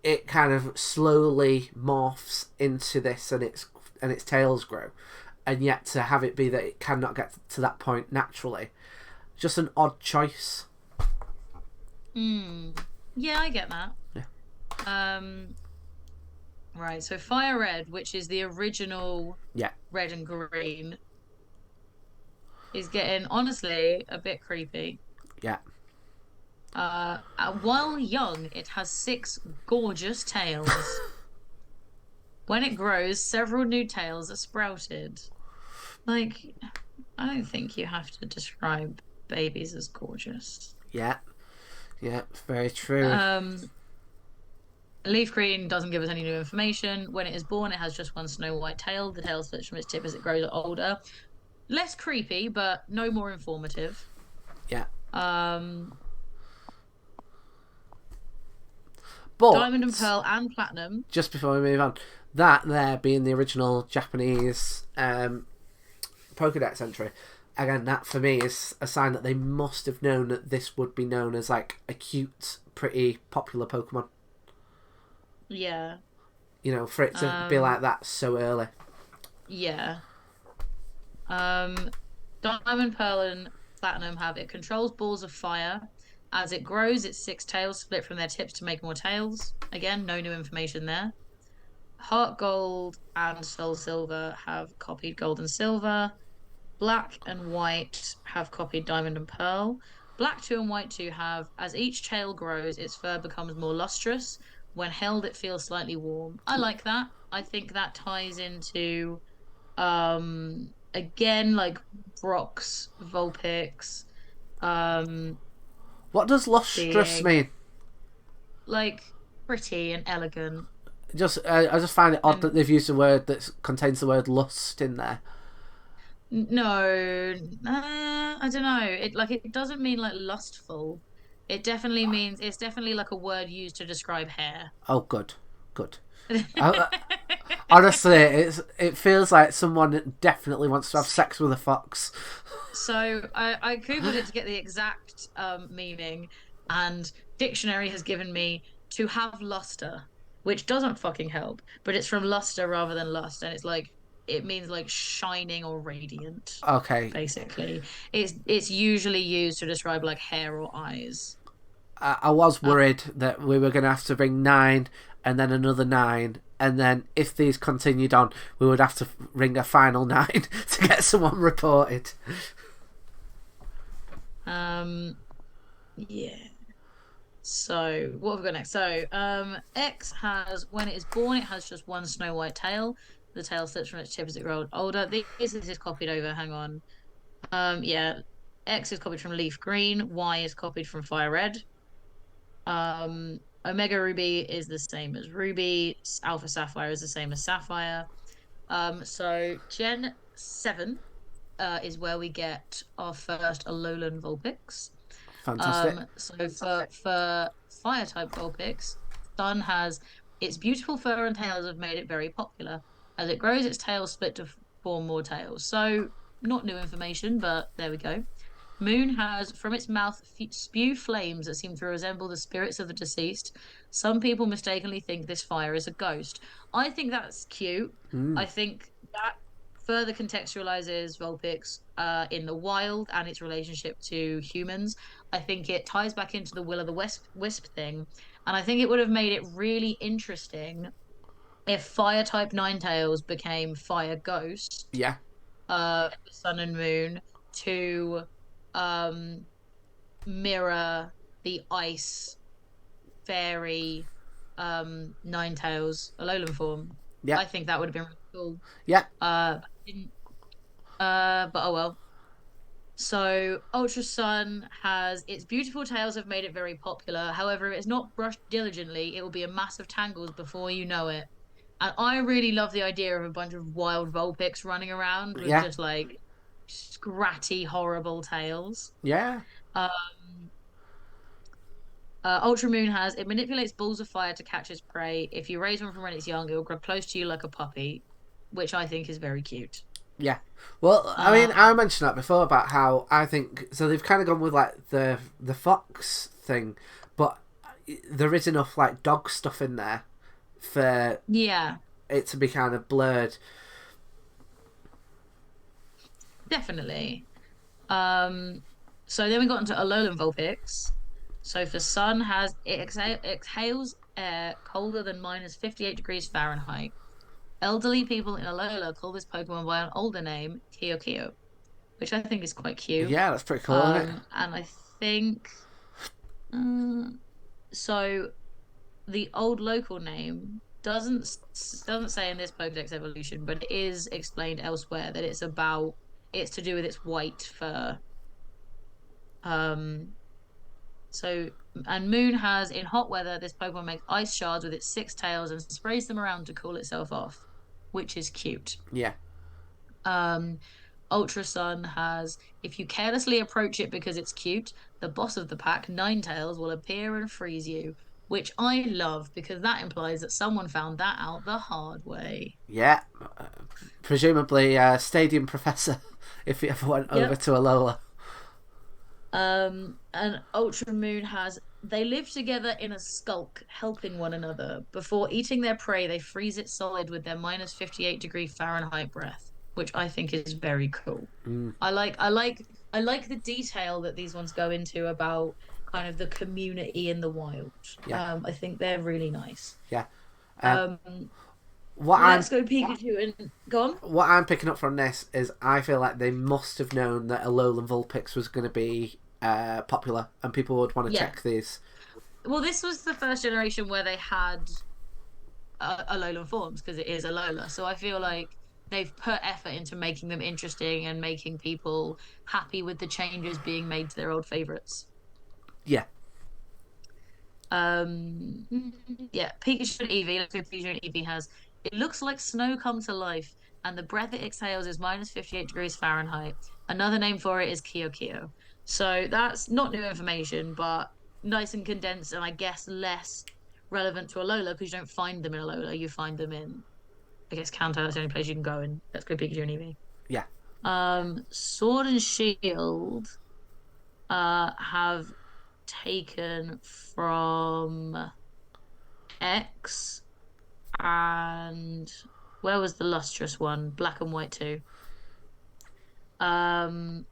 [SPEAKER 1] it kind of slowly morphs into this, and its tails grow, and yet to have it be that it cannot get to that point naturally, just an odd choice.
[SPEAKER 2] Yeah, I get that.
[SPEAKER 1] Yeah.
[SPEAKER 2] Right, so Fire Red, which is the original
[SPEAKER 1] Yeah.
[SPEAKER 2] red and green, is getting honestly a bit creepy.
[SPEAKER 1] Yeah.
[SPEAKER 2] While young, it has six gorgeous tails. When it grows, several new tails are sprouted. Like, I don't think you have to describe babies as gorgeous.
[SPEAKER 1] Yeah. Yeah. Very true.
[SPEAKER 2] Leaf green doesn't give us any new information. When it is born, it has just one snow white tail. The tail splits from its tip as it grows older. Less creepy, but no more informative.
[SPEAKER 1] Yeah.
[SPEAKER 2] But Diamond and Pearl and Platinum.
[SPEAKER 1] Just before we move on, that there being the original Japanese Pokédex entry, again, that for me is a sign that they must have known that this would be known as like a cute, pretty, popular Pokemon.
[SPEAKER 2] Yeah.
[SPEAKER 1] You know, for it to be like that so early.
[SPEAKER 2] Yeah. Diamond, Pearl, and Platinum have it controls balls of fire. As it grows, its six tails split from their tips to make more tails. Again, no new information there. Heart Gold and Soul Silver have copied Gold and Silver. Black and White have copied Diamond and Pearl. Black 2 and White 2 have, as each tail grows, its fur becomes more lustrous. When held, it feels slightly warm. I like that. I think that ties into, again, like Brock's Vulpix.
[SPEAKER 1] What does lustrous mean?
[SPEAKER 2] Like pretty and elegant.
[SPEAKER 1] I just find it odd that they've used a word that contains the word lust in there.
[SPEAKER 2] No, I don't know. It doesn't mean like lustful. It definitely means it's definitely like a word used to describe hair.
[SPEAKER 1] Oh, good. Honestly, it feels like someone definitely wants to have sex with a fox.
[SPEAKER 2] So I googled it to get the exact meaning, and dictionary has given me to have luster, which doesn't fucking help. But it's from luster rather than lust, and it means like shining or radiant.
[SPEAKER 1] Okay.
[SPEAKER 2] Basically, it's usually used to describe like hair or eyes.
[SPEAKER 1] I was worried that we were going to have to bring 9 and then another 9, and then if these continued on, we would have to ring a final 9 to get someone reported.
[SPEAKER 2] Yeah. So what have we got next? So X has, when it is born, it has just one snow white tail. The tail slips from its tip as it grows older. This is copied over. Hang on. Yeah. X is copied from leaf green. Y is copied from fire red. Omega Ruby is the same as Ruby. Alpha Sapphire is the same as Sapphire. So Gen 7 is where we get our first Alolan Vulpix.
[SPEAKER 1] Fantastic.
[SPEAKER 2] So for fire type Vulpix, Sun has its beautiful fur and tails have made it very popular. As it grows, its tails split to form more tails. So not new information, but there we go. Moon has from its mouth spew flames that seem to resemble the spirits of the deceased. Some people mistakenly think this fire is a ghost. I think that's cute. I think that further contextualizes Vulpix in the wild and its relationship to humans. I think it ties back into the Will o' the Wisp thing, and I think it would have made it really interesting if Fire type Ninetales became Fire Ghost,
[SPEAKER 1] Yeah.
[SPEAKER 2] Sun and Moon, to um mirror the ice fairy Ninetales Alolan form.
[SPEAKER 1] Yeah.
[SPEAKER 2] I think that would have been really cool.
[SPEAKER 1] Yeah.
[SPEAKER 2] Didn't but oh well. So Ultra Sun has its beautiful tails have made it very popular. However, if it's not brushed diligently, it will be a mass of tangles before you know it. And I really love the idea of a bunch of wild Vulpix running around with
[SPEAKER 1] Yeah.
[SPEAKER 2] just like scratty, horrible tails.
[SPEAKER 1] Yeah.
[SPEAKER 2] Um, Ultra Moon has it manipulates balls of fire to catch its prey. If you raise one from when it's young, it will grow close to you like a puppy, which I think is very cute.
[SPEAKER 1] Yeah. Well, I mean, I
[SPEAKER 2] Um,
[SPEAKER 1] mentioned that before about how I think so. They've kind of gone with like the fox thing, but there is enough like dog stuff in there for
[SPEAKER 2] yeah,
[SPEAKER 1] it to be kind of blurred.
[SPEAKER 2] definitely. Um, so then we got into Alolan Vulpix. So for Sun has it exhales air colder than minus 58 degrees Fahrenheit. Elderly people in Alola call this Pokemon by an older name, Kyo, which I think is quite cute.
[SPEAKER 1] Yeah, that's pretty cool, isn't it?
[SPEAKER 2] And I think um, so. The old local name doesn't say in this Pokedex evolution, but it is explained elsewhere that it's to do with its white fur. Um, so and Moon has in hot weather this Pokemon makes ice shards with its six tails and sprays them around to cool itself off, which is cute.
[SPEAKER 1] Yeah.
[SPEAKER 2] Um, Ultra Sun has if you carelessly approach it because it's cute, the boss of the pack, Ninetales, will appear and freeze you, which I love because that implies that someone found that out the hard way.
[SPEAKER 1] Yeah. Presumably, Stadium Professor, if he ever went over
[SPEAKER 2] Yep.
[SPEAKER 1] to Alola.
[SPEAKER 2] And Ultra Moon has they live together in a skulk, helping one another. Before eating their prey, they freeze it solid with their minus 58-degree Fahrenheit breath, which I think is very cool. I like the detail that these ones go into about kind of the community in the wild.
[SPEAKER 1] Yeah.
[SPEAKER 2] I think they're really nice.
[SPEAKER 1] Yeah.
[SPEAKER 2] Um,
[SPEAKER 1] What
[SPEAKER 2] let's go Pikachu and go on.
[SPEAKER 1] what I'm picking up from this is I feel like they must have known that Alolan Vulpix was going to be popular and people would want to
[SPEAKER 2] Yeah.
[SPEAKER 1] check these.
[SPEAKER 2] Well, this was the first generation where they had Alolan forms because it is Alola. So I feel like they've put effort into making them interesting and making people happy with the changes being made to their old favorites.
[SPEAKER 1] Yeah.
[SPEAKER 2] Um, yeah, Pikachu and Eevee. Let's go. Pikachu and Eevee has. It looks like snow come to life, and the breath it exhales is minus 58 degrees Fahrenheit. Another name for it is Kyo. So that's not new information, but nice and condensed, and I guess less relevant to Alola because you don't find them in Alola. You find them in, I guess, Kanto. That's the only place you can go in. Let's go Pikachu and Eevee.
[SPEAKER 1] Yeah.
[SPEAKER 2] Sword and Shield have taken from X and where was the lustrous one? Black and White too. Um,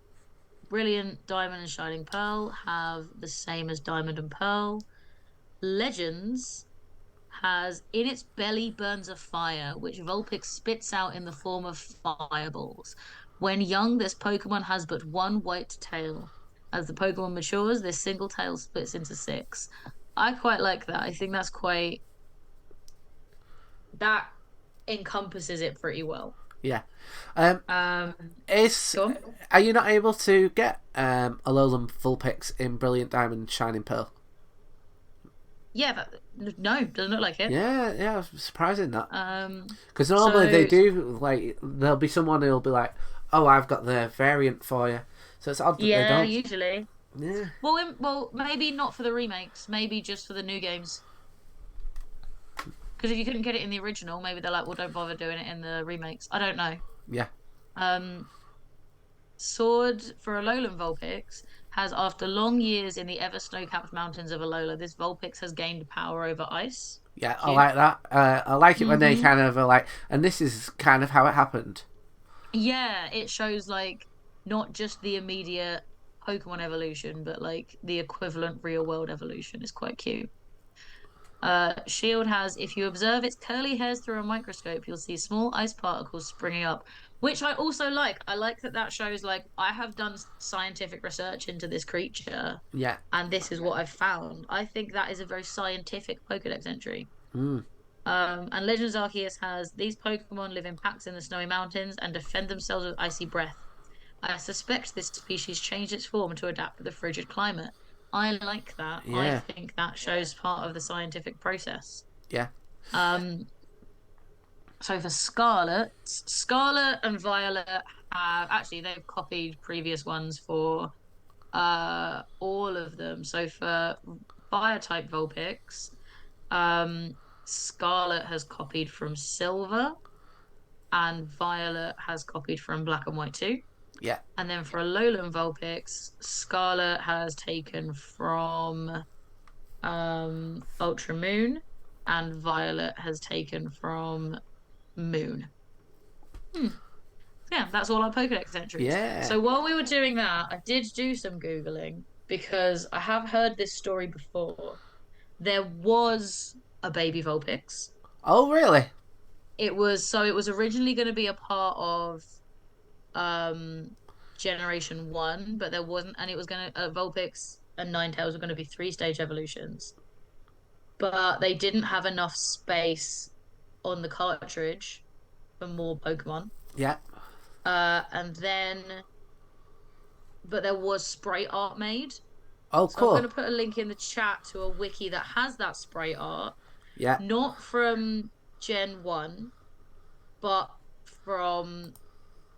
[SPEAKER 2] Brilliant Diamond and Shining Pearl have the same as Diamond and Pearl. Legends has in its belly burns a fire, which Vulpix spits out in the form of fireballs. When young, this Pokemon has but one white tail. As the Pokemon matures, this single tail splits into six. I quite like that. I think that's quite that encompasses it pretty well.
[SPEAKER 1] Yeah.
[SPEAKER 2] Um,
[SPEAKER 1] Is
[SPEAKER 2] go on.
[SPEAKER 1] Are you not able to get Alolan Vulpix in Brilliant Diamond and Shining Pearl?
[SPEAKER 2] Yeah, no, doesn't look like it.
[SPEAKER 1] Yeah, I was surprising that.
[SPEAKER 2] Um,
[SPEAKER 1] Because normally they
[SPEAKER 2] so
[SPEAKER 1] do, like, there'll be someone who'll be like, Oh, I've got the variant for you. So it's odd that they
[SPEAKER 2] Yeah,
[SPEAKER 1] don't.
[SPEAKER 2] usually.
[SPEAKER 1] Yeah.
[SPEAKER 2] Well, maybe not for the remakes. Maybe just for the new games. Because if you couldn't get it in the original, maybe they're like, well, don't bother doing it in the remakes. I don't know.
[SPEAKER 1] Yeah.
[SPEAKER 2] Um, Sword for Alolan Vulpix has, after long years in the ever snow-capped mountains of Alola, this Vulpix has gained power over ice.
[SPEAKER 1] Yeah, I
[SPEAKER 2] Cute.
[SPEAKER 1] like that. I like it when they
[SPEAKER 2] Mm-hmm.
[SPEAKER 1] kind of are like, and this is kind of how it happened.
[SPEAKER 2] Yeah, it shows like not just the immediate Pokemon evolution, but like the equivalent real world evolution is quite cute. Shield has, if you observe its curly hairs through a microscope, you'll see small ice particles springing up, which I also like. I like that that shows like I have done scientific research into this creature,
[SPEAKER 1] Yeah.
[SPEAKER 2] and this is what I've found. I think that is a very scientific Pokedex entry.
[SPEAKER 1] Mm.
[SPEAKER 2] And Legends Arceus has these Pokemon live in packs in the snowy mountains and defend themselves with icy breath. I suspect this species changed its form to adapt to the frigid climate. I like that. I
[SPEAKER 1] Yeah.
[SPEAKER 2] think that shows part of the scientific process.
[SPEAKER 1] Yeah.
[SPEAKER 2] Um, so for Scarlet, Scarlet and Violet have actually they've copied previous ones for all of them. So for Fire type Vulpix, um, Scarlet has copied from Silver, and Violet has copied from Black and White too.
[SPEAKER 1] Yeah.
[SPEAKER 2] And then for Alolan Vulpix, Scarlet has taken from Ultra Moon, and Violet has taken from Moon. Hmm. Yeah, that's all our Pokedex entries.
[SPEAKER 1] Yeah.
[SPEAKER 2] So while we were doing that, I did do some Googling because I have heard this story before. There was a baby Vulpix.
[SPEAKER 1] Oh, really?
[SPEAKER 2] It was originally going to be a part of um Generation 1, but there wasn't, and it was going to Vulpix and Ninetales were going to be three-stage evolutions. But they didn't have enough space on the cartridge for more Pokemon.
[SPEAKER 1] Yeah.
[SPEAKER 2] And then but there was sprite art made.
[SPEAKER 1] Oh,
[SPEAKER 2] So I'm going
[SPEAKER 1] cool.
[SPEAKER 2] to put a link in the chat to a wiki that has that sprite art,
[SPEAKER 1] Yeah.
[SPEAKER 2] not from Gen 1, but from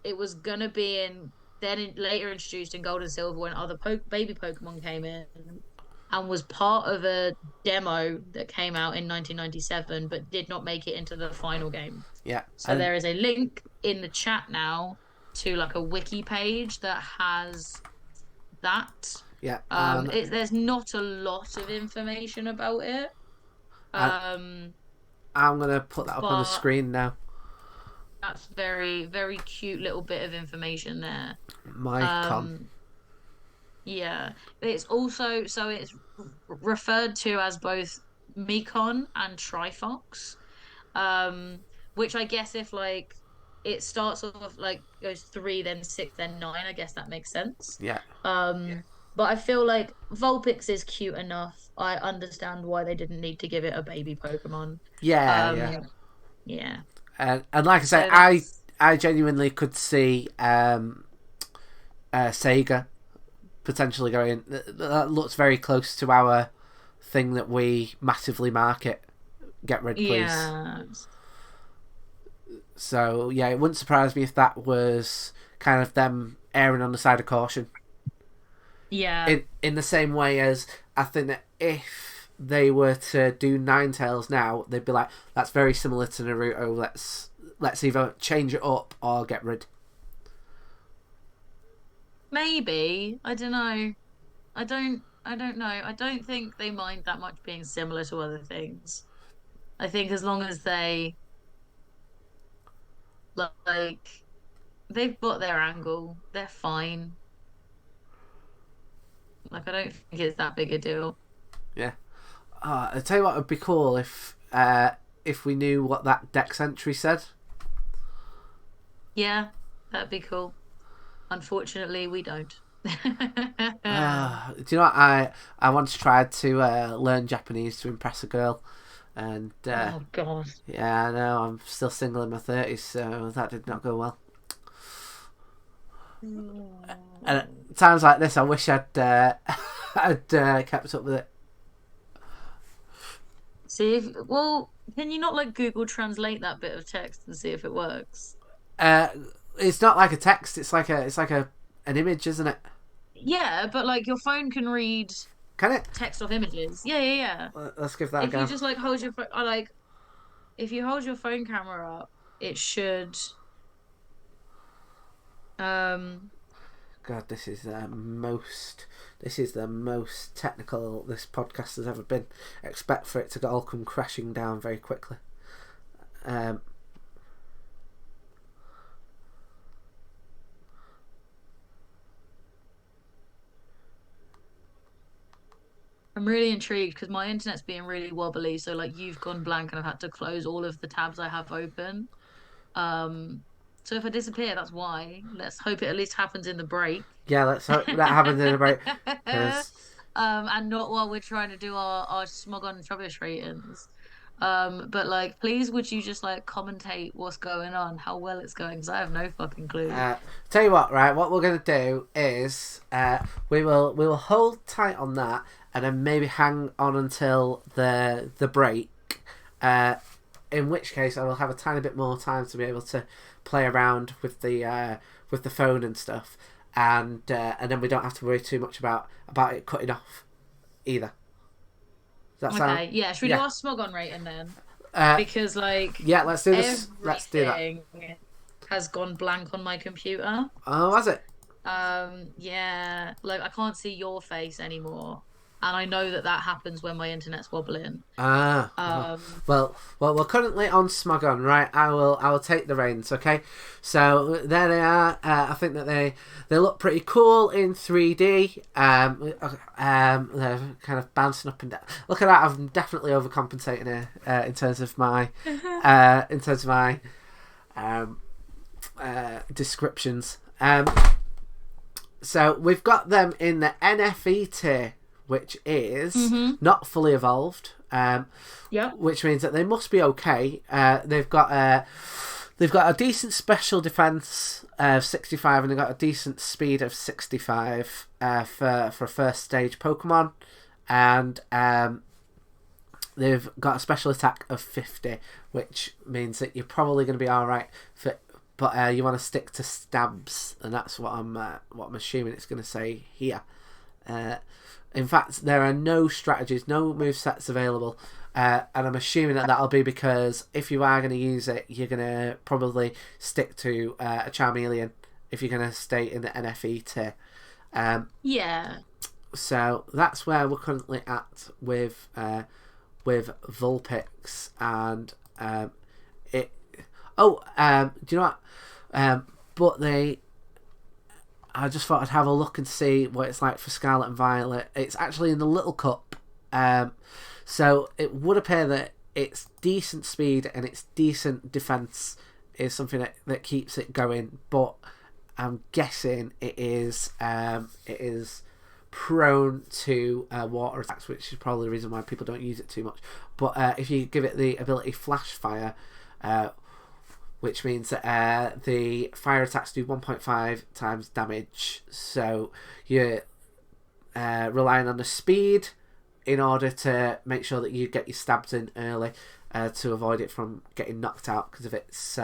[SPEAKER 2] it was gonna be in later introduced in Gold and Silver when other baby Pokemon came in and was part of a demo that came out in 1997 but did not make it into the final game.
[SPEAKER 1] Yeah.
[SPEAKER 2] So
[SPEAKER 1] And
[SPEAKER 2] there is a link in the chat now to like a wiki page that has that.
[SPEAKER 1] yeah.
[SPEAKER 2] There's not a lot of information about it.
[SPEAKER 1] And
[SPEAKER 2] Um,
[SPEAKER 1] I'm gonna put that up on the
[SPEAKER 2] but
[SPEAKER 1] screen now.
[SPEAKER 2] that's very, very cute little bit of information there.
[SPEAKER 1] My con.
[SPEAKER 2] Um, yeah, it's also so it's referred to as both Mekon and Trifox, um, which I guess if like it starts off like goes three, then six, then nine, I guess that makes sense.
[SPEAKER 1] Yeah.
[SPEAKER 2] Um, but I feel like Vulpix is cute enough. I understand why they didn't need to give it a baby Pokemon.
[SPEAKER 1] Yeah. Yeah.
[SPEAKER 2] Um, yeah.
[SPEAKER 1] And like I say,
[SPEAKER 2] So that's
[SPEAKER 1] I genuinely could see Sega potentially going. That looks very close to our thing that we massively market. Get rid, please.
[SPEAKER 2] yeah.
[SPEAKER 1] So yeah, it wouldn't surprise me if that was kind of them erring on the side of caution.
[SPEAKER 2] Yeah.
[SPEAKER 1] In the same way as I think that if they were to do Ninetales now, they'd be like, that's very similar to Naruto. Let's either change it up or get rid.
[SPEAKER 2] Maybe. I don't know. I don't know. I don't think they mind that much being similar to other things. I think as long as they like they've got their angle, they're fine. Like I don't think it's that big a deal.
[SPEAKER 1] Yeah. I tell you what, it'd be cool if we knew what that Dex entry said.
[SPEAKER 2] Yeah, that'd be cool. Unfortunately, we don't.
[SPEAKER 1] Do you know what? I once tried to learn Japanese to impress a girl, and
[SPEAKER 2] Oh God.
[SPEAKER 1] yeah, I know I'm still single in my 30s, so that did not go well. And at times like this, I wish I'd kept up with it.
[SPEAKER 2] See if well, can you not like Google Translate that bit of text and see if it works?
[SPEAKER 1] Uh, It's not like a text. It's like an image, isn't it?
[SPEAKER 2] Yeah, but like your phone can read
[SPEAKER 1] Can it?
[SPEAKER 2] text off images. Yeah, yeah, yeah.
[SPEAKER 1] Let's give that a
[SPEAKER 2] If you
[SPEAKER 1] go.
[SPEAKER 2] just like hold your phone, like if you hold your phone camera up, it should. Um,
[SPEAKER 1] God, this is the most technical this podcast has ever been. Expect for it to all come crashing down very quickly. Um,
[SPEAKER 2] I'm really intrigued because my internet's being really wobbly. So like you've gone blank and I've had to close all of the tabs I have open. Um, so if I disappear, that's why. Let's hope it at least happens in the break.
[SPEAKER 1] yeah, let's hope that happens in a break. Because
[SPEAKER 2] And not while we're trying to do our smog on Trubbish ratings. But like, please, would you just like commentate what's going on, how well it's going? Because I have no fucking clue.
[SPEAKER 1] tell you what, right? What we're gonna do is we will hold tight on that, and then maybe hang on until the break. In which case, I will have a tiny bit more time to be able to play around with the phone and stuff, and then we don't have to worry too much about it cutting off either. Does that sound?
[SPEAKER 2] Okay, yeah, should we do our smog on rating then? Because like
[SPEAKER 1] yeah, let's do this. Let's do that.
[SPEAKER 2] everything has gone blank on my computer.
[SPEAKER 1] Oh, has it?
[SPEAKER 2] Yeah, like I can't see your face anymore, and I know that happens when my internet's wobbling.
[SPEAKER 1] Well, we're currently on Smogon, right? I will take the reins, okay? So there they are. I think that they look pretty cool in 3D. They're kind of bouncing up and down. Look at that! I'm definitely overcompensating here in terms of my descriptions. So we've got them in the NFE tier, which is not fully evolved. Which means that they must be okay. They've got a decent special defense of 65, and they've got a decent speed of 65 for first stage Pokemon, and they've got a special attack of 50, which means that you're probably going to be all right for. But you want to stick to stabs, and that's what I'm assuming it's going to say here. In fact, there are no strategies, no movesets available, and I'm assuming that that'll be because if you are going to use it, you're going to probably stick to a Charmeleon if you're going to stay in the NFE tier.
[SPEAKER 2] Yeah.
[SPEAKER 1] So that's where we're currently at with Vulpix, and it. Oh, do you know what? But I just thought I'd have a look and see what it's like for Scarlet and Violet. It's actually in the little cup. So it would appear that its decent speed and its decent defense is something that keeps it going. But I'm guessing it is prone to water attacks, which is probably the reason why people don't use it too much. But if you give it the ability Flash Fire, which means that the fire attacks do 1.5 times damage. So you're relying on the speed in order to make sure that you get your stabs in early to avoid it from getting knocked out because of its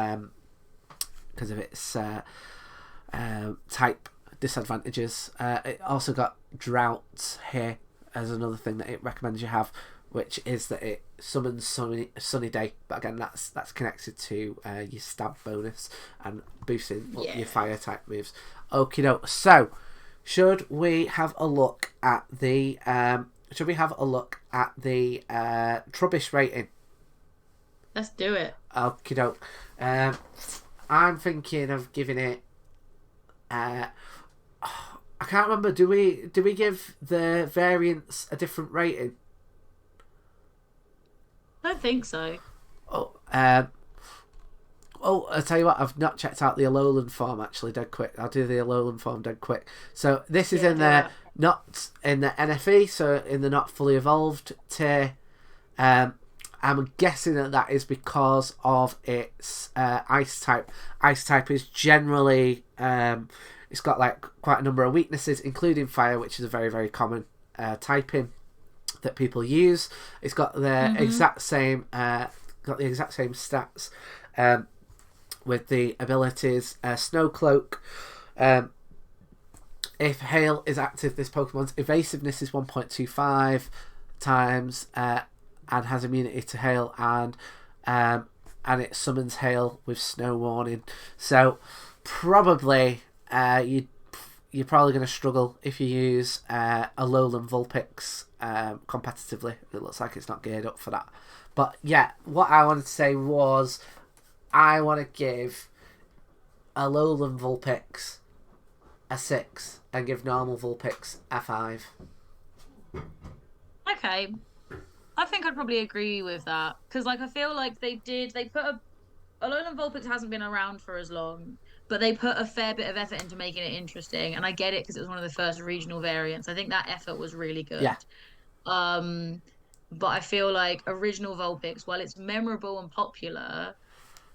[SPEAKER 1] type disadvantages. It also got drought here as another thing that it recommends you have, which is that it summons sunny day, but again that's connected to your stab bonus and boosting your fire type moves. Okie doke. So should we have a look at the Trubbish rating?
[SPEAKER 2] Let's do it.
[SPEAKER 1] Okie doke. I'm thinking of giving it I can't remember, do we give the variants a different rating?
[SPEAKER 2] I don't think so.
[SPEAKER 1] I'll tell you what, I've not checked out the Alolan form actually dead quick. I'll do the Alolan form dead quick. So this is in the not in the NFE, so in the not fully evolved tier. I'm guessing that is because of its ice type. Ice type is generally it's got like quite a number of weaknesses, including fire, which is a very, very common typing that people use. It's got the exact same stats, with the abilities Snow Cloak. If Hail is active, this Pokemon's evasiveness is 1.25 times and has immunity to Hail, and it summons Hail with Snow Warning. So probably you're probably going to struggle if you use a Alolan Vulpix competitively. It looks like it's not geared up for that. But yeah, what I wanted to say was I want to give Alolan Vulpix a 6 and give normal Vulpix a 5.
[SPEAKER 2] Okay. I think I'd probably agree with that. Because, like, I feel like they put Alolan Vulpix hasn't been around for as long, but they put a fair bit of effort into making it interesting. And I get it because it was one of the first regional variants. I think that effort was really good.
[SPEAKER 1] Yeah.
[SPEAKER 2] But I feel like original Vulpix, while it's memorable and popular,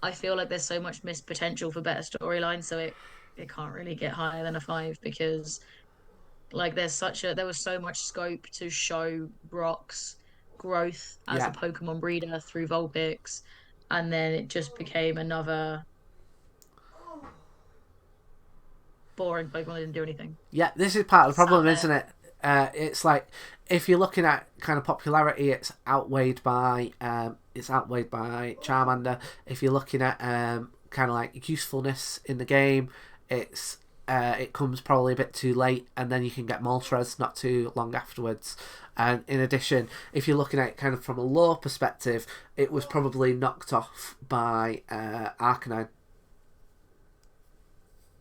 [SPEAKER 2] I feel like there's so much missed potential for better storylines, so it can't really get higher than a 5 because like there was so much scope to show Brock's growth as
[SPEAKER 1] Yeah.
[SPEAKER 2] a Pokemon breeder through Vulpix, and then it just became another boring Pokemon that didn't do anything.
[SPEAKER 1] Yeah, this is part of the problem,
[SPEAKER 2] Sat
[SPEAKER 1] isn't it? It's like if you're looking at kind of popularity, it's outweighed by Charmander. If you're looking at kind of like usefulness in the game, it comes probably a bit too late, and then you can get Moltres not too long afterwards. And in addition, if you're looking at it kind of from a lore perspective, it was probably knocked off by Arcanine.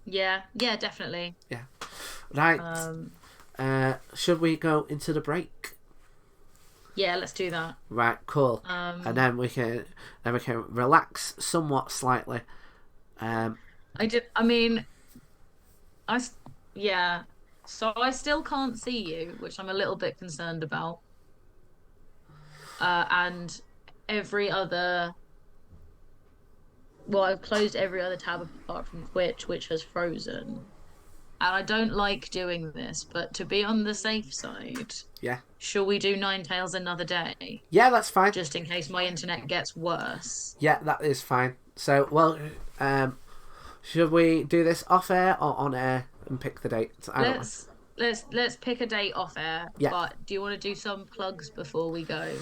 [SPEAKER 2] Yeah, definitely.
[SPEAKER 1] Yeah. Right. Should we go into the break?
[SPEAKER 2] Yeah, let's do that.
[SPEAKER 1] Right, cool. And then we can relax somewhat slightly.
[SPEAKER 2] Yeah. So I still can't see you, which I'm a little bit concerned about. And every other, well, I've closed every other tab apart from Twitch, which has frozen. And I don't like doing this, but to be on the safe side,
[SPEAKER 1] Yeah.
[SPEAKER 2] shall we do Ninetales another day?
[SPEAKER 1] Yeah, that's fine.
[SPEAKER 2] Just in case my internet gets worse.
[SPEAKER 1] Yeah, that is fine. So, well, should we do this off air or on air and pick the date?
[SPEAKER 2] Let's pick a date off air.
[SPEAKER 1] Yeah.
[SPEAKER 2] But do you want to do some plugs before we go?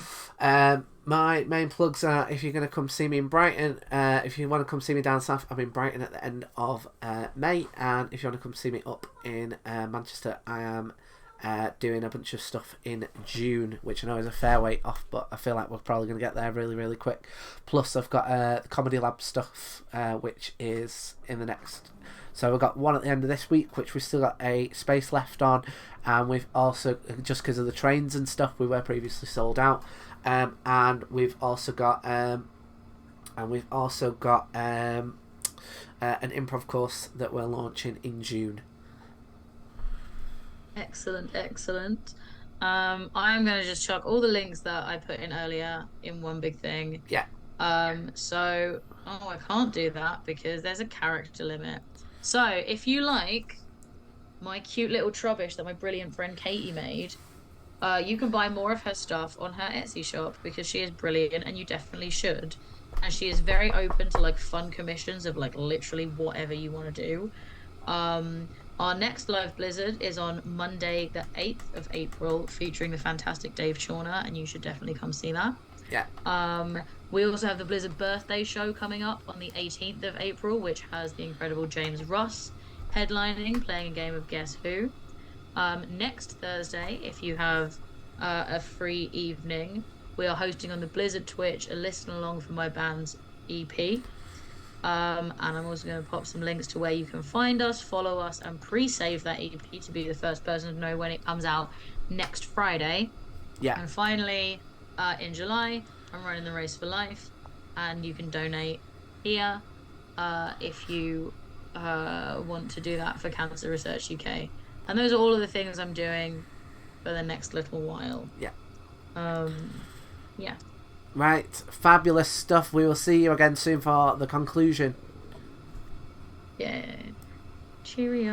[SPEAKER 1] My main plugs are if you're going to come see me in Brighton, if you want to come see me down south, I'm in Brighton at the end of May, and if you want to come see me up in Manchester, I am doing a bunch of stuff in June, which I know is a fair way off, but I feel like we're probably going to get there really, really quick. Plus, I've got the Comedy Lab stuff, which is in the next... So we've got one at the end of this week, which we've still got a space left on, and we've also, just because of the trains and stuff, we were previously sold out, and we've also got an improv course that we're launching in June.
[SPEAKER 2] Excellent. I'm going to just chuck all the links that I put in earlier in one big thing.
[SPEAKER 1] Yeah.
[SPEAKER 2] So, I can't do that because there's a character limit. So, if you like my cute little Trubbish that my brilliant friend Katie made, you can buy more of her stuff on her Etsy shop because she is brilliant and you definitely should. And she is very open to like fun commissions of like literally whatever you want to do. Our next live Blizzard is on Monday, the 8th of April, featuring the fantastic Dave Chawner, and you should definitely come see that.
[SPEAKER 1] Yeah.
[SPEAKER 2] We also have the Blizzard birthday show coming up on the 18th of April, which has the incredible James Ross headlining, playing a game of Guess Who. Next Thursday, if you have a free evening, we are hosting on the Blizzard Twitch a listen along for my band's EP. And I'm also going to pop some links to where you can find us, follow us, and pre-save that EP to be the first person to know when it comes out next Friday.
[SPEAKER 1] Yeah.
[SPEAKER 2] And finally, in July, I'm running the Race for Life, and you can donate here if you want to do that for Cancer Research UK. And those are all of the things I'm doing for the next little while.
[SPEAKER 1] Yeah.
[SPEAKER 2] Yeah.
[SPEAKER 1] Right, fabulous stuff. We will see you again soon for the conclusion.
[SPEAKER 2] Yeah. Cheerio.